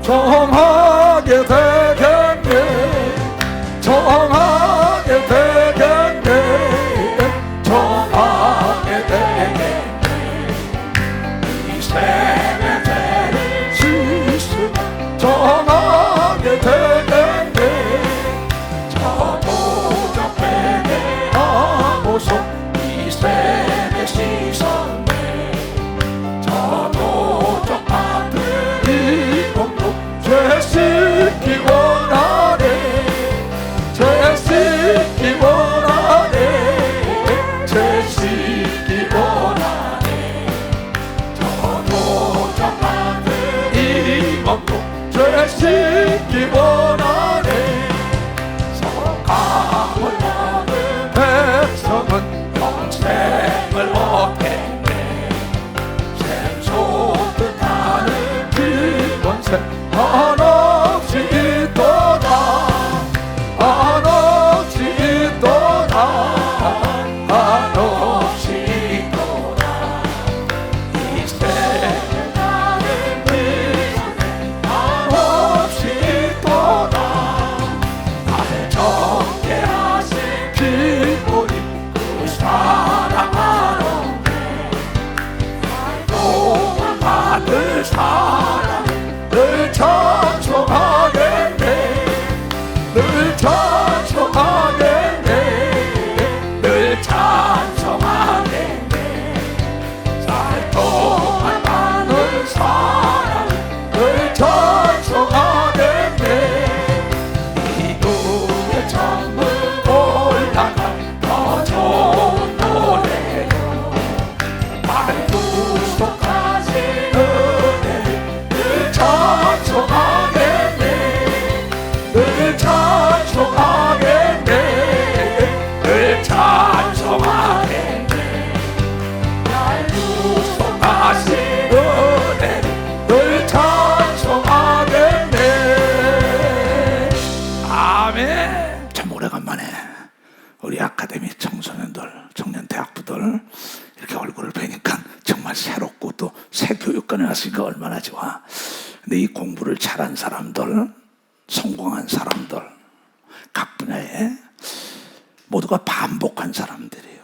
정하게 되겠네. 정하게 되겠네. 정하게 되겠네. 이 생의 죄를 씻으면 정하게 되겠네. 저 도적 회개하고서 이 생의 씻었네. 저 도적 받은 이 몸도 죄 씻기 원하네. 죄 씻기 원하네. 죄 씻기 원하네. 저 도적 받은 이 몸도 죄 씻기 원하네. 성감을 얻은 백성은 영생을 얻겠네. 샘솟듯 하는 기권세 한없이 있도다. 한없이 있도다. 한없이 있도다. 이 생을 나는 기권세 한없이 있도다. 나를 정케 하신 기본이 그 사랑하는데 날 도움 받을 사랑을 찬송하겠네. 늘 찬송하겠네. 늘 찬송하겠네. 날 도움 받을 사랑을 찬송하겠네. 이두의 전문 올라가 더 좋은 노래요. 나를 구속하신 은혜를 늘 찬송하겠네. 늘 찬송하겠네. 늘 찬송하겠네. 날 구속하신 은혜를 늘 찬송하겠네. 아멘. 참 오래간만에 우리 아카데미 청소년들, 청년 대학부들 이렇게 얼굴을 뵈니까 정말 새롭고 또 새 교육관에 왔으니까 얼마나 좋아. 근데 이 공부를 잘한 사람들, 성공한 사람들, 각 분야에 모두가 반복한 사람들이에요.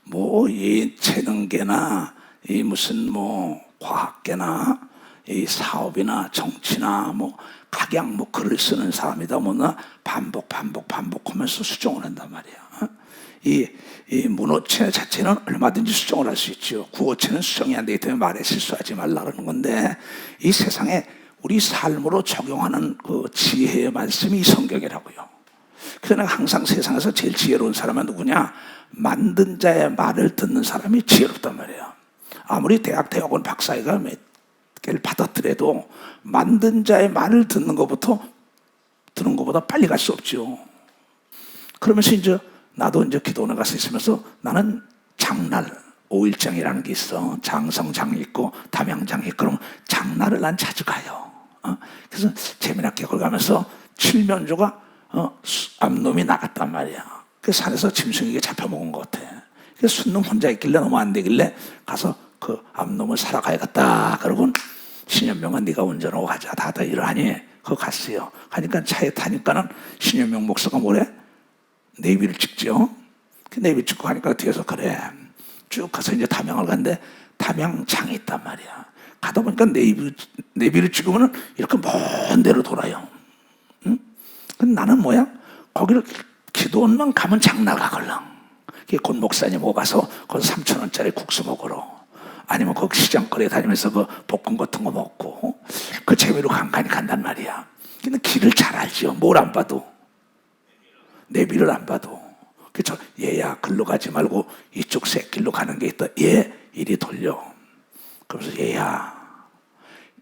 뭐 이 재능계나 이 무슨 뭐 과학계나 이 사업이나 정치나 뭐 각양 뭐 글을 쓰는 사람이다 뭐나 반복하면서 수정을 한단 말이야. 이 문어체 자체는 얼마든지 수정을 할 수 있죠. 구어체는 수정이 안 되기 때문에 말에 실수하지 말라 그러는 건데, 이 세상에 우리 삶으로 적용하는 그 지혜의 말씀이 이 성경이라고요. 그래서 내가 항상 세상에서 제일 지혜로운 사람은 누구냐? 만든 자의 말을 듣는 사람이 지혜롭단 말이에요. 아무리 대학원 박사회가 몇 개를 받았더라도 만든 자의 말을 듣는 것보다 빨리 갈 수 없죠. 그러면서 이제 나도 이제 기도원에 가서 있으면서 나는 장날 5일장이라는 게 있어. 장성장이 있고 담양장이 있고. 그럼 장날을 난 자주 가요. 그래서 재미나게 그걸 가면서 칠면조가 암놈이 나갔단 말이야. 그 산에서 짐승에게 잡혀먹은 것 같아. 그래서 순놈 혼자 있길래 너무 안 되길래 가서 그 암놈을 살아가야겠다. 그러고 신현명아 네가 운전하고 가자. 다들 이러하니 그거 갔어요. 가니까 차에 타니까는 신현명 목사가 뭐래? 내비를 찍죠. 그 내비 찍고 가니까 뒤에서 그래. 쭉 가서 이제 담양을 갔는데 담양장이 있단 말이야. 가다 보니까 내비를 찍으면 이렇게 먼 데로 돌아요. 응? 근데 나는 뭐야? 거기를 기도원만 가면 장날 가걸랑. 권 목사님 오고 가서 그 3,000원짜리 국수 먹으러, 아니면 그 시장거리에 다니면서 그 볶음 같은 거 먹고 그 재미로 간간히 간단 말이야. 근데 길을 잘 알죠. 뭘 안 봐도. 내비를 안 봐도. 그래서 얘야 글로 가지 말고 이쪽 새길로 가는 게 있다. 얘 이리 돌려. 그러면서 얘야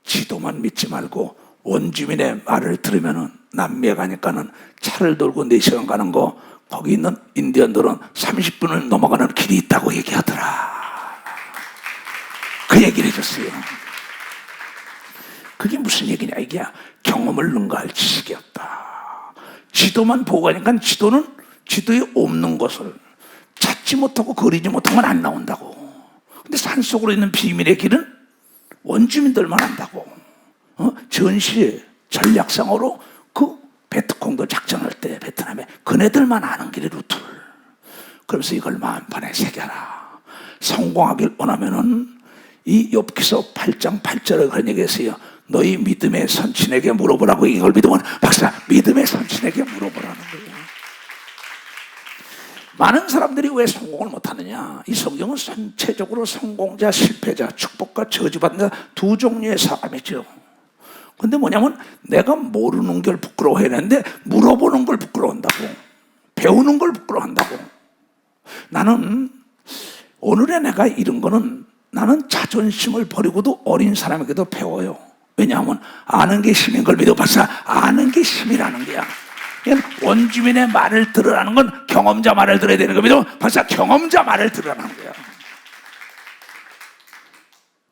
지도만 믿지 말고 원주민의 말을 들으면은 남미에 가니까는 차를 돌고 4시간 가는 거 거기 있는 인디언들은 30분을 넘어가는 길이 있다고 얘기하더라. 그 얘기를 해줬어요. 그게 무슨 얘기냐 이게 경험을 능가할 지식이 없다. 지도만 보고 가니까 지도는 지도에 없는 것을 찾지 못하고 그리지 못하면 안 나온다고. 근데 산속으로 있는 비밀의 길은 원주민들만 안다고. 전시 전략상으로 그 베트콩도 작전할 때 베트남에 그네들만 아는 길의 루트를. 그러면서 이걸 마음판에 새겨라. 성공하길 원하면은 이 욥기서 8장 8절에 그런 얘기했어요. 너희 믿음의 선친에게 물어보라고. 이걸 믿으면 박사 믿음의 선친에게 물어보라는 거예요. 많은 사람들이 왜 성공을 못하느냐? 이 성경은 전체적으로 성공자, 실패자, 축복과 저주받는 자 두 종류의 사람이죠. 근데 뭐냐면 내가 모르는 걸 부끄러워했는데 물어보는 걸 부끄러워한다고, 배우는 걸 부끄러워한다고. 나는 오늘의 내가 이런 거는 나는 자존심을 버리고도 어린 사람에게도 배워요. 왜냐하면 아는 게 힘인 걸 믿어. 박사 아는 게 힘이라는 거야. 원주민의 말을 들으라는 건 경험자 말을 들어야 되는 겁니다. 박사 경험자 말을 들으라는 거야.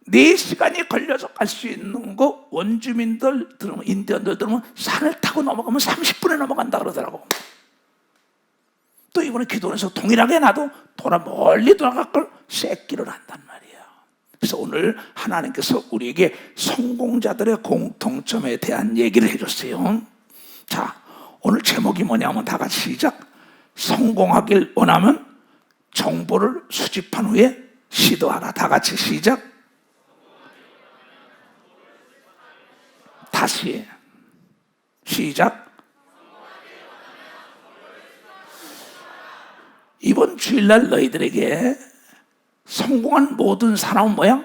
4시간이 걸려서 갈 수 있는 거 원주민들 들으면, 인디언들 들으면 산을 타고 넘어가면 30분에 넘어간다 그러더라고. 또 이번에 기도원에서 동일하게 나도 멀리 돌아갈 걸 쐐기를 한단 말이야. 그래서 오늘 하나님께서 우리에게 성공자들의 공통점에 대한 얘기를 해줬어요. 자, 오늘 제목이 뭐냐면 다 같이 시작. 성공하길 원하면 정보를 수집한 후에 시도하라. 다 같이 시작. 다시 시작. 이번 주일날 너희들에게 성공한 모든 사람은 뭐야?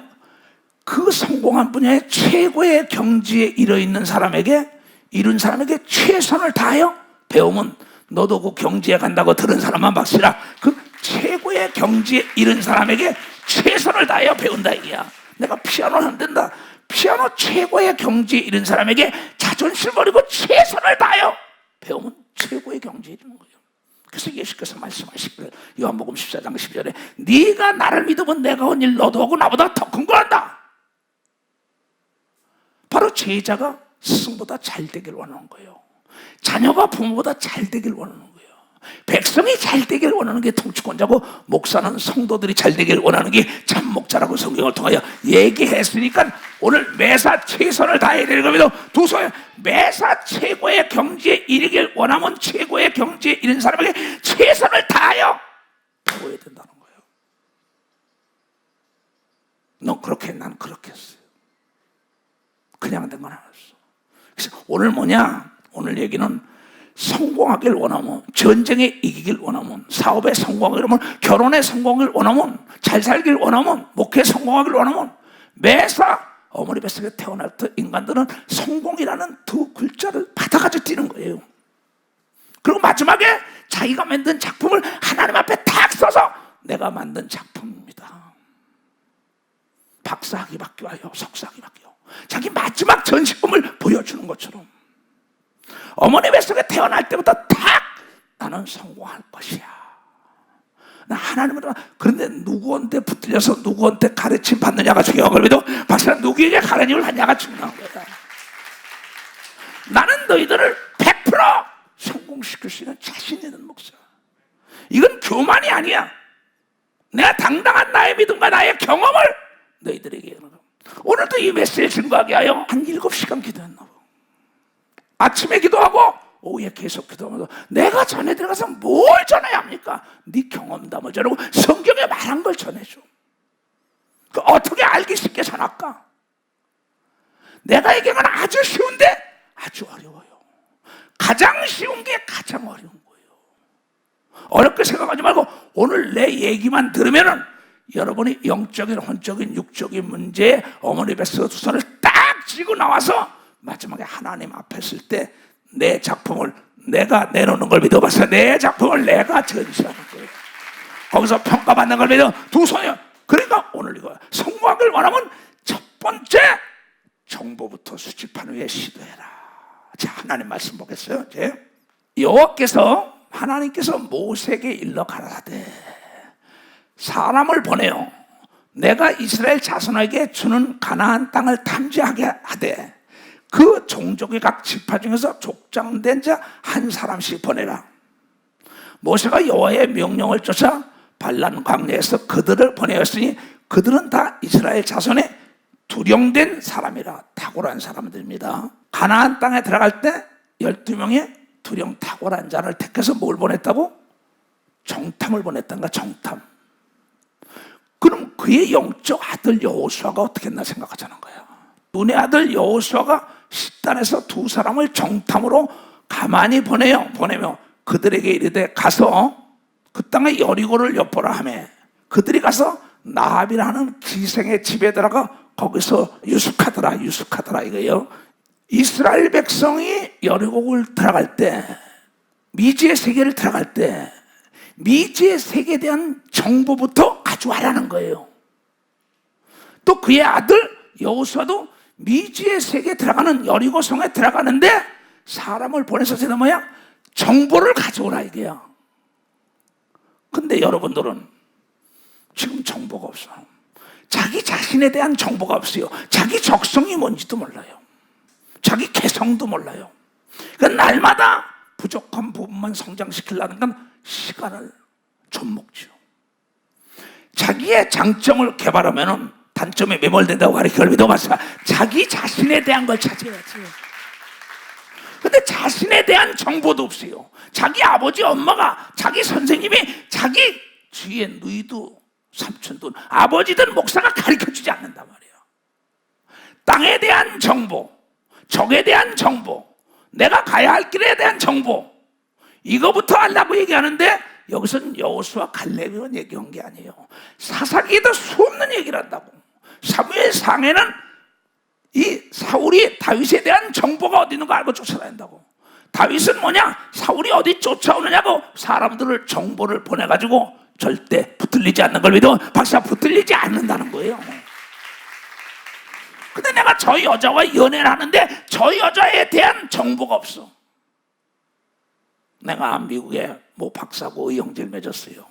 그 성공한 분야의 최고의 경지에 이르는 사람에게, 이룬 사람에게 최선을 다하여 배우면 너도 그 경지에 간다고 들은 사람만 박시라. 그 최고의 경지에 이른 사람에게 최선을 다하여 배운다 이야. 내가 피아노를 안 된다. 피아노 최고의 경지에 이른 사람에게 자존심 버리고 최선을 다하여 배우면 최고의 경지에 이르는 거예요. 그래서 예수께서 말씀하시기를 요한복음 14장 10절에 네가 나를 믿으면 내가 한 일 너도 하고 나보다 더 큰 걸 한다. 바로 제자가 스승보다 잘 되길 원하는 거예요. 자녀가 부모보다 잘 되길 원하는 거예요. 백성이 잘 되길 원하는 게 통치권자고, 목사는 성도들이 잘 되길 원하는 게 참 목자라고 성경을 통하여 얘기했으니까 오늘 매사 최선을 다해야 되는 겁니다. 두 손에 매사 최고의 경지에 이르길 원하면 최고의 경지에 이른 사람에게 최선을 다하여 배워야 된다는 거예요. 너 그렇게, 난 그렇게 했어요. 그냥 된 건 아니었어. 그래서 오늘 뭐냐? 오늘 얘기는 성공하길 원하면, 전쟁에 이기길 원하면, 사업에 성공하길 원하면, 결혼에 성공하길 원하면, 잘 살길 원하면, 목회에 성공하길 원하면 매사 어머니 뱃속에 태어날 때 인간들은 성공이라는 두 글자를 받아가지고 뛰는 거예요. 그리고 마지막에 자기가 만든 작품을 하나님 앞에 탁 써서 내가 만든 작품입니다. 박사학위 받기와요, 석사학위 받기요. 자기 마지막 전시품을 보여주는 것처럼 어머니 뱃속에 태어날 때부터 탁 나는 성공할 것이야. 나 하나님을. 그런데 누구한테 붙들려서 누구한테 가르침 받느냐가 중요한 겁니다. 박사 누구에게 가르침을 받냐가 중요한 거야. 나는 너희들을 100% 성공시킬 수 있는 자신 있는 목사. 이건 교만이 아니야. 내가 당당한 나의 믿음과 나의 경험을 너희들에게. 오늘도 이 메시지 증거하게 하여 한 7시간 기도했나 봐. 아침에 기도하고 오후에 계속 기도하면서 내가 전에 들어가서 뭘 전해야 합니까? 네 경험담을 전하고 성경에 말한 걸 전해줘. 그 어떻게 알기 쉽게 전할까? 내가 얘기한 건 아주 쉬운데 아주 어려워요. 가장 쉬운 게 가장 어려운 거예요. 어렵게 생각하지 말고 오늘 내 얘기만 들으면은 여러분이 영적인, 혼적인, 육적인 문제에 어머니 뱃속에 두 손을 딱 쥐고 나와서 마지막에 하나님 앞에 쓸 때 내 작품을 내가 내놓는 걸 믿어봐서 내 작품을 내가 전시하는 거예요. 거기서 평가받는 걸 믿어 두 손이요. 그러니까 오늘 이거 성공하길 원하면 첫 번째 정보부터 수집한 후에 시도해라. 자, 하나님 말씀 보겠어요. 여호와께서 하나님께서 모세에게 일러 가라사대 사람을 보내요. 내가 이스라엘 자손에게 주는 가나안 땅을 탐지하게 하되 그 종족의 각 지파 중에서 족장된 자 한 사람씩 보내라. 모세가 여호와의 명령을 쫓아 발란 광야에서 그들을 보내었으니 그들은 다 이스라엘 자손의 두령된 사람이라. 탁월한 사람들입니다. 가나안 땅에 들어갈 때 12명의 두령 탁월한 자를 택해서 뭘 보냈다고? 정탐을 보냈단가. 정탐. 그럼 그의 영적 아들 여호수아가 어떻게 했나 생각하자는 거야. 눈의 아들 여호수아가 식단에서 두 사람을 정탐으로 가만히 보내며 그들에게 이르되 가서 그 땅의 여리고를 엿보라 하며 그들이 가서 나합이라는 기생의 집에 들어가 거기서 유숙하더라 이거예요. 이스라엘 백성이 여리고를 들어갈 때, 미지의 세계를 들어갈 때 미지의 세계에 대한 정보부터 가져와라는 거예요. 또 그의 아들 여호수아도 미지의 세계에 들어가는 여리고 성에 들어가는데 사람을 보내서 뭐야? 정보를 가져오라 이게요. 근데 여러분들은 지금 정보가 없어. 자기 자신에 대한 정보가 없어요. 자기 적성이 뭔지도 몰라요. 자기 개성도 몰라요. 그러니까 날마다 부족한 부분만 성장시키려는 건 시간을 좀 먹죠. 자기의 장점을 개발하면 단점에 매몰된다고 가르쳐요. 자기 자신에 대한 걸 찾아야지. 근데 자신에 대한 정보도 없어요. 자기 아버지, 엄마가, 자기 선생님이, 자기 주위에 누이도, 삼촌도, 아버지든 목사가 가르쳐주지 않는단 말이에요. 땅에 대한 정보, 적에 대한 정보, 내가 가야 할 길에 대한 정보, 이거부터 하려고 얘기하는데 여기서는 여호수아 갈렙이만 얘기한 게 아니에요. 사사기에도 수없는 얘기를 한다고. 사무엘상에는 이 사울이 다윗에 대한 정보가 어디 있는 거 알고 쫓아다닌다고. 다윗은 뭐냐? 사울이 어디 쫓아오느냐고 사람들을 정보를 보내가지고 절대 붙들리지 않는 걸 믿어. 박사 붙들리지 않는다는 거예요. 근데 내가 저 여자와 연애를 하는데 저 여자에 대한 정보가 없어. 내가 미국에 뭐 박사고 의형제를 맺었어요.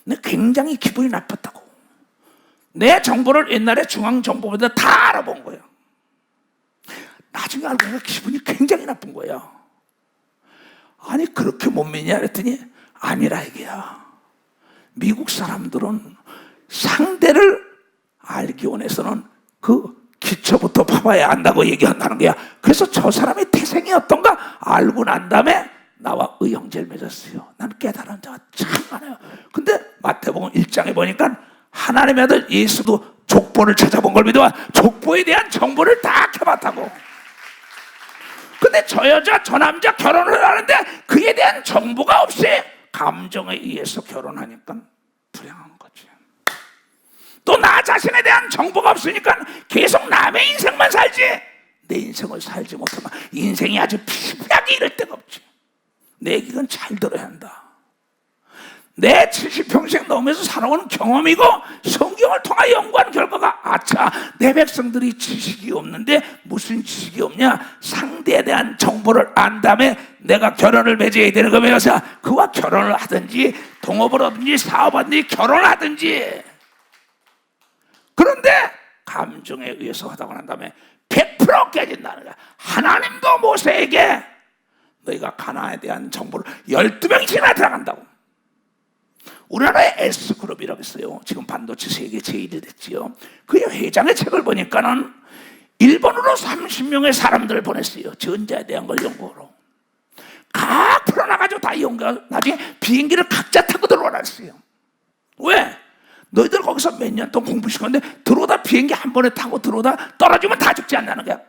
근데 굉장히 기분이 나빴다고. 내 정보를 옛날에 중앙정보보다 다 알아본 거예요. 나중에 알고 보니까 기분이 굉장히 나쁜 거예요. 아니 그렇게 못 믿냐 그랬더니 아니라 이게야. 미국 사람들은 상대를 알기 원해서는 그 기초부터 파봐야 안다고 얘기한다는 거야. 그래서 저 사람의 태생이 어떤가 알고 난 다음에 나와 의형제를 맺었어요. 난 깨달은 자가 참 많아요. 근데 마태복음 1장에 보니까 하나님의 아들 예수도 족보를 찾아본 걸 믿어. 족보에 대한 정보를 다 캐봤다고. 근데 저 여자 저 남자 결혼을 하는데 그에 대한 정보가 없이 감정에 의해서 결혼하니까 불행한 거지. 또 나 자신에 대한 정보가 없으니까 계속 남의 인생만 살지 내 인생을 살지 못하면 인생이 아주 피곤하게 이럴 데가 없지. 내 얘기는 잘 들어야 한다. 내 70평생 넘으면서 살아온 경험이고 성경을 통하여 연구한 결과가 아차 내 백성들이 지식이 없는데 무슨 지식이 없냐? 상대에 대한 정보를 안 다음에 내가 결혼을 맺어야 되는 거면서 그와 결혼을 하든지 동업을 하든지 사업하든지 결혼을 하든지. 그런데 감정에 의해서 하다가 난 다음에 100% 깨진다는 거야. 하나님도 모세에게 너희가 가나안에 대한 정보를 12명씩이나 들어간다고. 우리나라에 S그룹이라고 있어요. 지금 반도체 세계 제1위 됐지요. 그의 회장의 책을 보니까는 일본으로 30명의 사람들을 보냈어요. 전자에 대한 걸 연구하러. 각 풀어나가지고 다 연구하고 나중에 비행기를 각자 타고 들어왔어요. 왜? 너희들 거기서 몇 년 동안 공부시켰는데 들어오다 비행기 한 번에 타고 들어오다 떨어지면 다 죽지 않냐는 거야.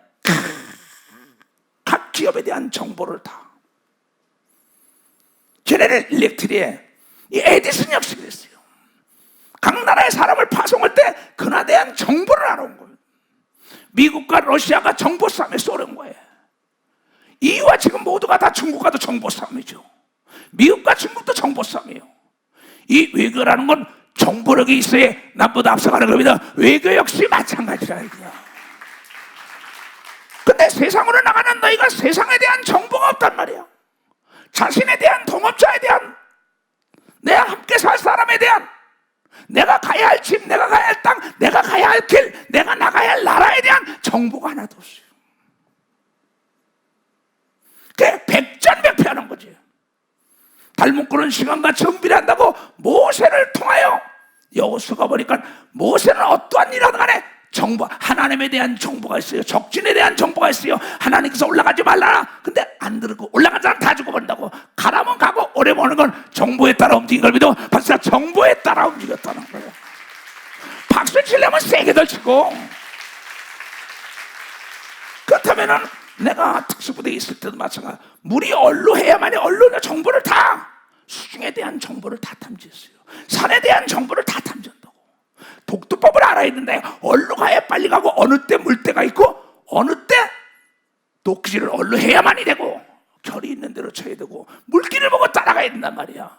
각 기업에 대한 정보를 다. 제네럴 일렉트리에 이 에디슨 역시 그랬어요. 각 나라의 사람을 파송할 때 그나 대한 정보를 알아온 거예요. 미국과 러시아가 정보 싸움에 쏘는 거예요. EU와 지금 모두가 다 중국과도 정보 싸움이죠. 미국과 중국도 정보 싸움이에요. 이 외교라는 건 정보력이 있어야 남보다 앞서가는 겁니다. 외교 역시 마찬가지라 이거야. 근데 세상으로 나가는 너희가 세상에 대한 정보가 없단 말이야. 자신에 대한 동업자에 대한 내가 함께 살 사람에 대한 내가 가야 할 집, 내가 가야 할 땅, 내가 가야 할 길, 내가 나가야 할 나라에 대한 정보가 하나도 없어요. 그게 백전백패하는 거지. 닮은꼴은 시간과 정비를 한다고 모세를 통하여 여호수아가 보니까 모세는 어떠한 일을 하든 간에 정보, 하나님에 대한 정보가 있어요. 적진에 대한 정보가 있어요. 하나님께서 올라가지 말라. 근데 안 들고 올라간 사람 다 죽어버린다고. 가라면 가고 오래 보는 건 정보에 따라 움직인 걸 믿어. 박사 정보에 따라 움직였다는 거예요. 박수 치려면 세게들 치고. 그렇다면은 내가 특수부대에 있을 때도 마찬가지. 물이 언로해야만이 언론의 정보를 다, 수중에 대한 정보를 다 탐지했어요. 산에 대한 정보를 다 탐지한다고. 독도법을 알아야 되는데 언로 가야 빨리 가고, 어느 때 물때가 있고 어느 때 독지를 언로해야만이 되고, 결이 있는 대로 쳐야 되고, 물길을 보고 따라가야 된단 말이야.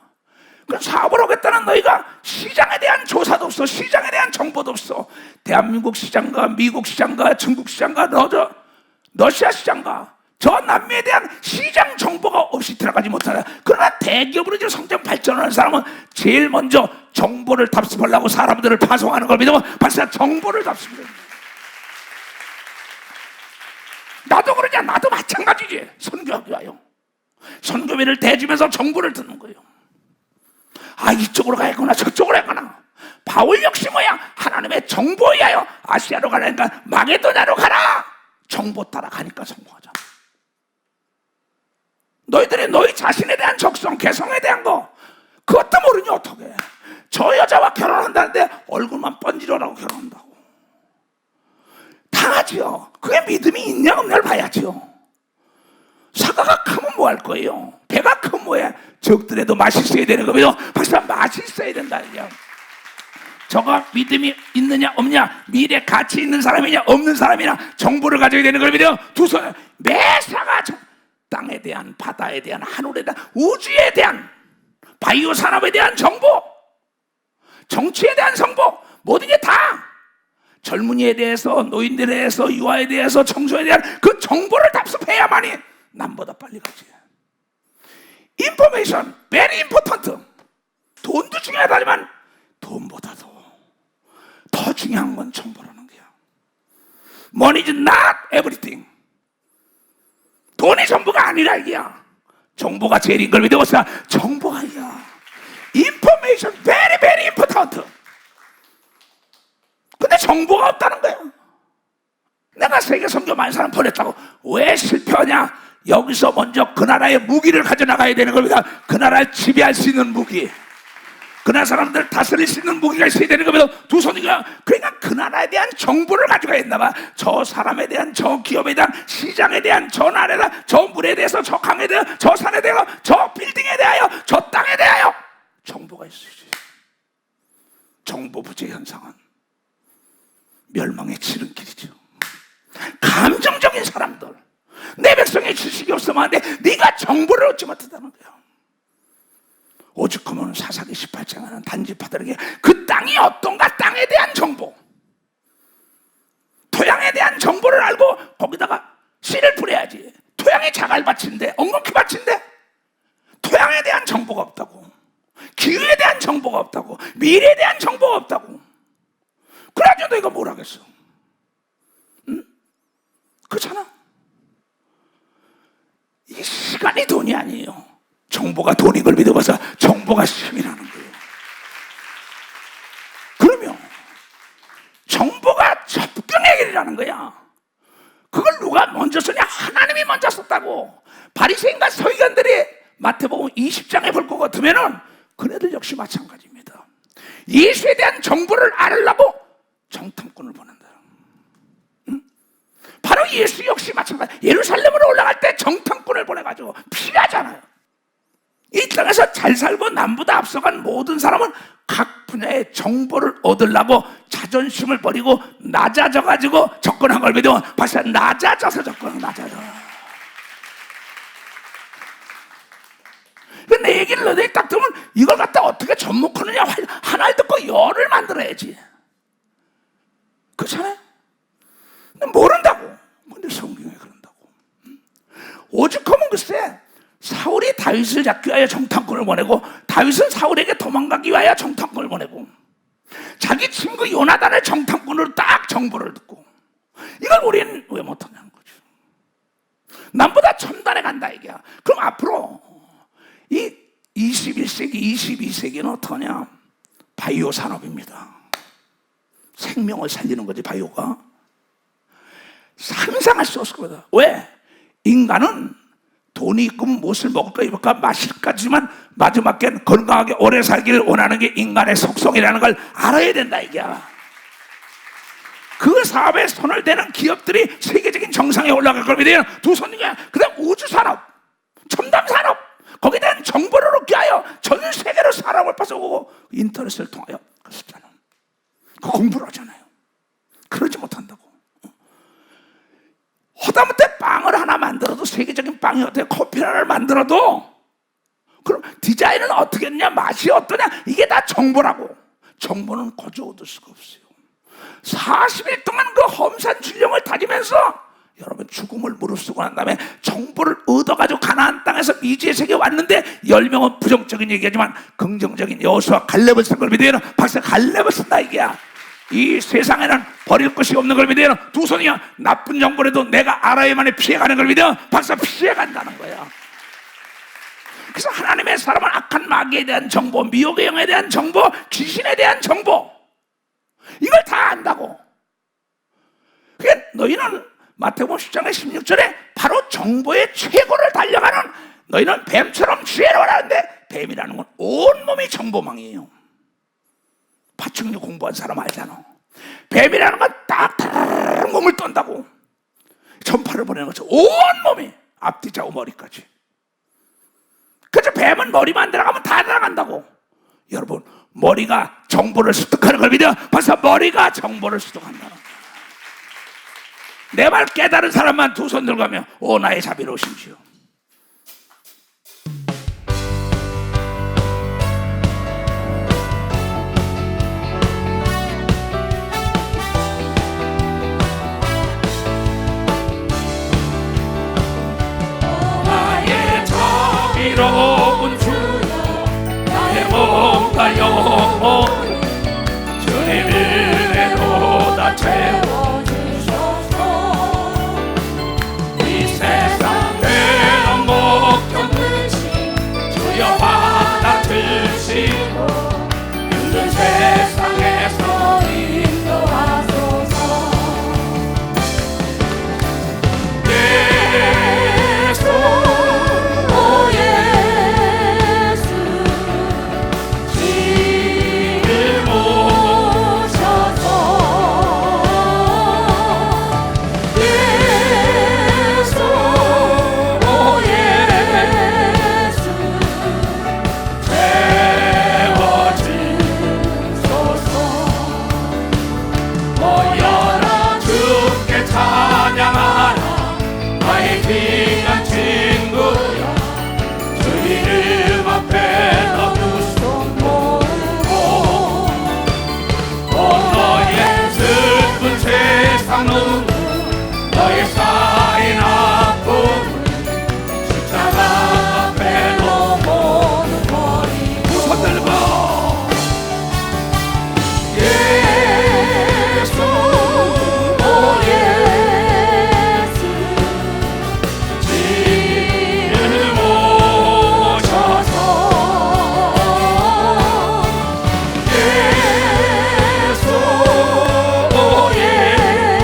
그럼 사업을 하겠다는 너희가 시장에 대한 조사도 없어. 시장에 대한 정보도 없어. 대한민국 시장과 미국 시장과 중국 시장과 러시아 시장과 저 남미에 대한 시장 정보가 없이 들어가지 못하다. 그러나 대기업으로 지금 성장 발전하는 사람은 제일 먼저 정보를 답습하려고 사람들을 파송하는 걸 믿으면 벌써 정보를 답습해요. 나도 그러냐. 나도 마찬가지지. 선교하기 와요. 선교비를 대주면서 정보를 듣는 거예요. 아, 이쪽으로 가야구나, 저쪽으로 가야구나. 바울 역시 뭐야? 하나님의 정보에 하여 아시아로 가라니까 마게도냐로 가라. 정보 따라 가니까 성공하잖아. 너희들이 너희 자신에 대한 적성, 개성에 대한 거 그것도 모르니 어떡해. 저 여자와 결혼한다는데 얼굴만 번지르라고 결혼한다고. 당하지요. 그게 믿음이 있냐 없냐를 봐야지요. 사과가 크면 뭐 할 거예요? 배가 크면 뭐해? 적들에도 맛이 있어야 되는 거면 벌써 맛이 있어야 된다. 저가 믿음이 있느냐 없느냐, 미래 가치 있는 사람이냐 없는 사람이냐, 정보를 가져야 되는 걸 믿어. 두 손에 매사가 땅에 대한, 바다에 대한, 하늘에 대한, 우주에 대한, 바이오 산업에 대한 정보, 정치에 대한 정보, 모든 게 다 젊은이에 대해서, 노인들에 대해서, 유아에 대해서, 청소에 대한 그 정보를 답습해야만이 남보다 빨리 가지. 인포메이션, very important. 돈도 중요하다지만 돈보다도 더 중요한 건 정보라는 거야. Money is not everything. 돈이 전부가 아니라 이게야. 정보가 제일인 걸 믿어보세요. 정보가 이야. Information very very important. 근데 정보가 없다는 거야. 내가 세계 선교 많은 사람 보냈다고. 왜 실패하냐? 여기서 먼저 그 나라의 무기를 가져나가야 되는 겁니다. 그 나라를 지배할 수 있는 무기, 그 나라 사람들을 다스릴 수 있는 무기가 있어야 되는 겁니다. 두 손이가. 그러니까 그 나라에 대한 정보를 가져가야 했나 봐. 저 사람에 대한, 저 기업에 대한, 시장에 대한, 저 나라에 대한, 저 물에 대해서, 저 강에 대해서, 저 산에 대해서, 저 빌딩에 대하여, 저 땅에 대하여 정보가 있어야지. 정보 부재 현상은 멸망의 지름길이죠. 감정적인 사람들, 내 백성의 지식이 없으면 안 돼. 네가 정보를 얻지 못한다는 거야. 오죽하면 사사기 18장에는 단지파들에게 그 땅이 어떤가, 땅에 대한 정보, 토양에 대한 정보를 알고 거기다가 씨를 뿌려야지. 토양이 자갈밭인데, 엉겅퀴밭인데 토양에 대한 정보가 없다고, 기후에 대한 정보가 없다고, 미래에 대한 정보가 없다고. 그래가지고 너희가 뭘 하겠어? 응? 그렇잖아. 이 시간이 돈이 아니에요. 정보가 돈인 걸 믿어봐서 정보가 힘이라는 거예요. 그러면 정보가 접근의 길이라는 거야. 그걸 누가 먼저 썼냐? 하나님이 먼저 썼다고. 바리새인과 서기관들이 마태복음 20장에 볼 것 같으면은 그네들 역시 마찬가지입니다. 예수에 대한 정보를 알으려고 정탐꾼을 보낸다. 응? 바로 예수 역시 마찬가지. 예루살렘으로 올라갈 때 정탐꾼을 보내가지고 필요하잖아요. 이 땅에서 잘 살고 남보다 앞서간 모든 사람은 각 분야의 정보를 얻으려고 자존심을 버리고 낮아져가지고 접근한 걸 믿으면 벌써 낮아져서 접근한, 낮아져. 내 얘기를 너희들이 딱 들으면 이걸 갖다 어떻게 접목하느냐, 하나를 듣고 열을 만들어야지. 그렇잖아요? 모른다고. 근데 성경에 그런다고. 오죽하면 글쎄, 사울이 다윗을 잡기 위하여 정탐꾼을 보내고, 다윗은 사울에게 도망가기 위하여 정탐꾼을 보내고, 자기 친구 요나단을 정탐꾼으로 딱 정보를 듣고, 이걸 우리는 왜 못하냐는 거죠. 남보다 첨단에 간다 이게야. 그럼 앞으로 이 21세기, 22세기는 어떠냐? 바이오 산업입니다. 생명을 살리는 거지, 바이오가. 상상할 수 없을 거다. 왜? 인간은 돈이 있으면 무엇을 먹을까 입을까 마실까지만 마지막엔 건강하게 오래 살기를 원하는 게 인간의 속성이라는 걸 알아야 된다, 이게야. 그 사업에 손을 대는 기업들이 세계적인 정상에 올라갈 걸 믿어요. 두 손이야. 그 다음 우주산업, 첨단산업, 거기에 대한 정보를 얻기 위하여 전 세계로 사람을 파서오고 인터넷을 통하여 그랬잖아. 그 공부를 하잖아요. 그러지 못한다고. 허다못해 빵을 하나 만들어도, 세계적인 빵이 어떻게 커피 하나를 만들어도, 그럼 디자인은 어떻게 했냐, 맛이 어떠냐, 이게 다 정보라고. 정보는 거저 얻을 수가 없어요. 40일 동안 그 험산 출령을 다니면서 여러분 죽음을 무릅쓰고 난 다음에 정보를 얻어가지고 가나안 땅에서 미지의 세계에 왔는데 10명은 부정적인 얘기하지만 긍정적인 여호수아 갈렙을 쓴 걸 믿어요. 박사 갈렙을 쓴다, 이게야. 이 세상에는 버릴 것이 없는 걸 믿어요. 두 손이야. 나쁜 정보라도 내가 알아야만 피해가는 걸 믿어. 박사 피해간다는 거야. 그래서 하나님의 사람은 악한 마귀에 대한 정보, 미혹의 영에 대한 정보, 귀신에 대한 정보, 이걸 다 안다고. 그러니까 너희는 마태복음 10장의 16절에 바로 정보의 최고를 달려가는, 너희는 뱀처럼 지혜로우라는데 뱀이라는 건 온몸이 정보망이에요. 파충류 공부한 사람 알잖아. 뱀이라는 건 딱 몸을 떤다고. 전파를 보내는 것처럼 온몸이 앞뒤 좌우 머리까지. 그래서 뱀은 머리만 들어가면 다 들어간다고. 여러분, 머리가 정보를 습득하는 걸 믿어. 벌써 머리가 정보를 습득한다. 내 말 깨달은 사람만 두 손 들고 가면 오 나의 자비로우심이시오. 나의 자비로운 주여, 나의 몸과 영혼 주의 은혜로 다 채워주소서. 이 세상 되는 목적 대신 주여 받아주시고 힘든 세상에서 인도하소서. 예수, 오 예수, 길을 모셔서 예수, 오 예수, 채워주소서. 모여라 주께 찬양하라, 나의 귀한 친구야. 주 이름 앞에 너무 손 모으고 온 너의 슬픈 세상 눈물, 너의 쌓인 아픔 십자가 앞에 너 모두 버리고 손 들고 예수, 오 예수, 길을 모셔서 예수, 오 예수,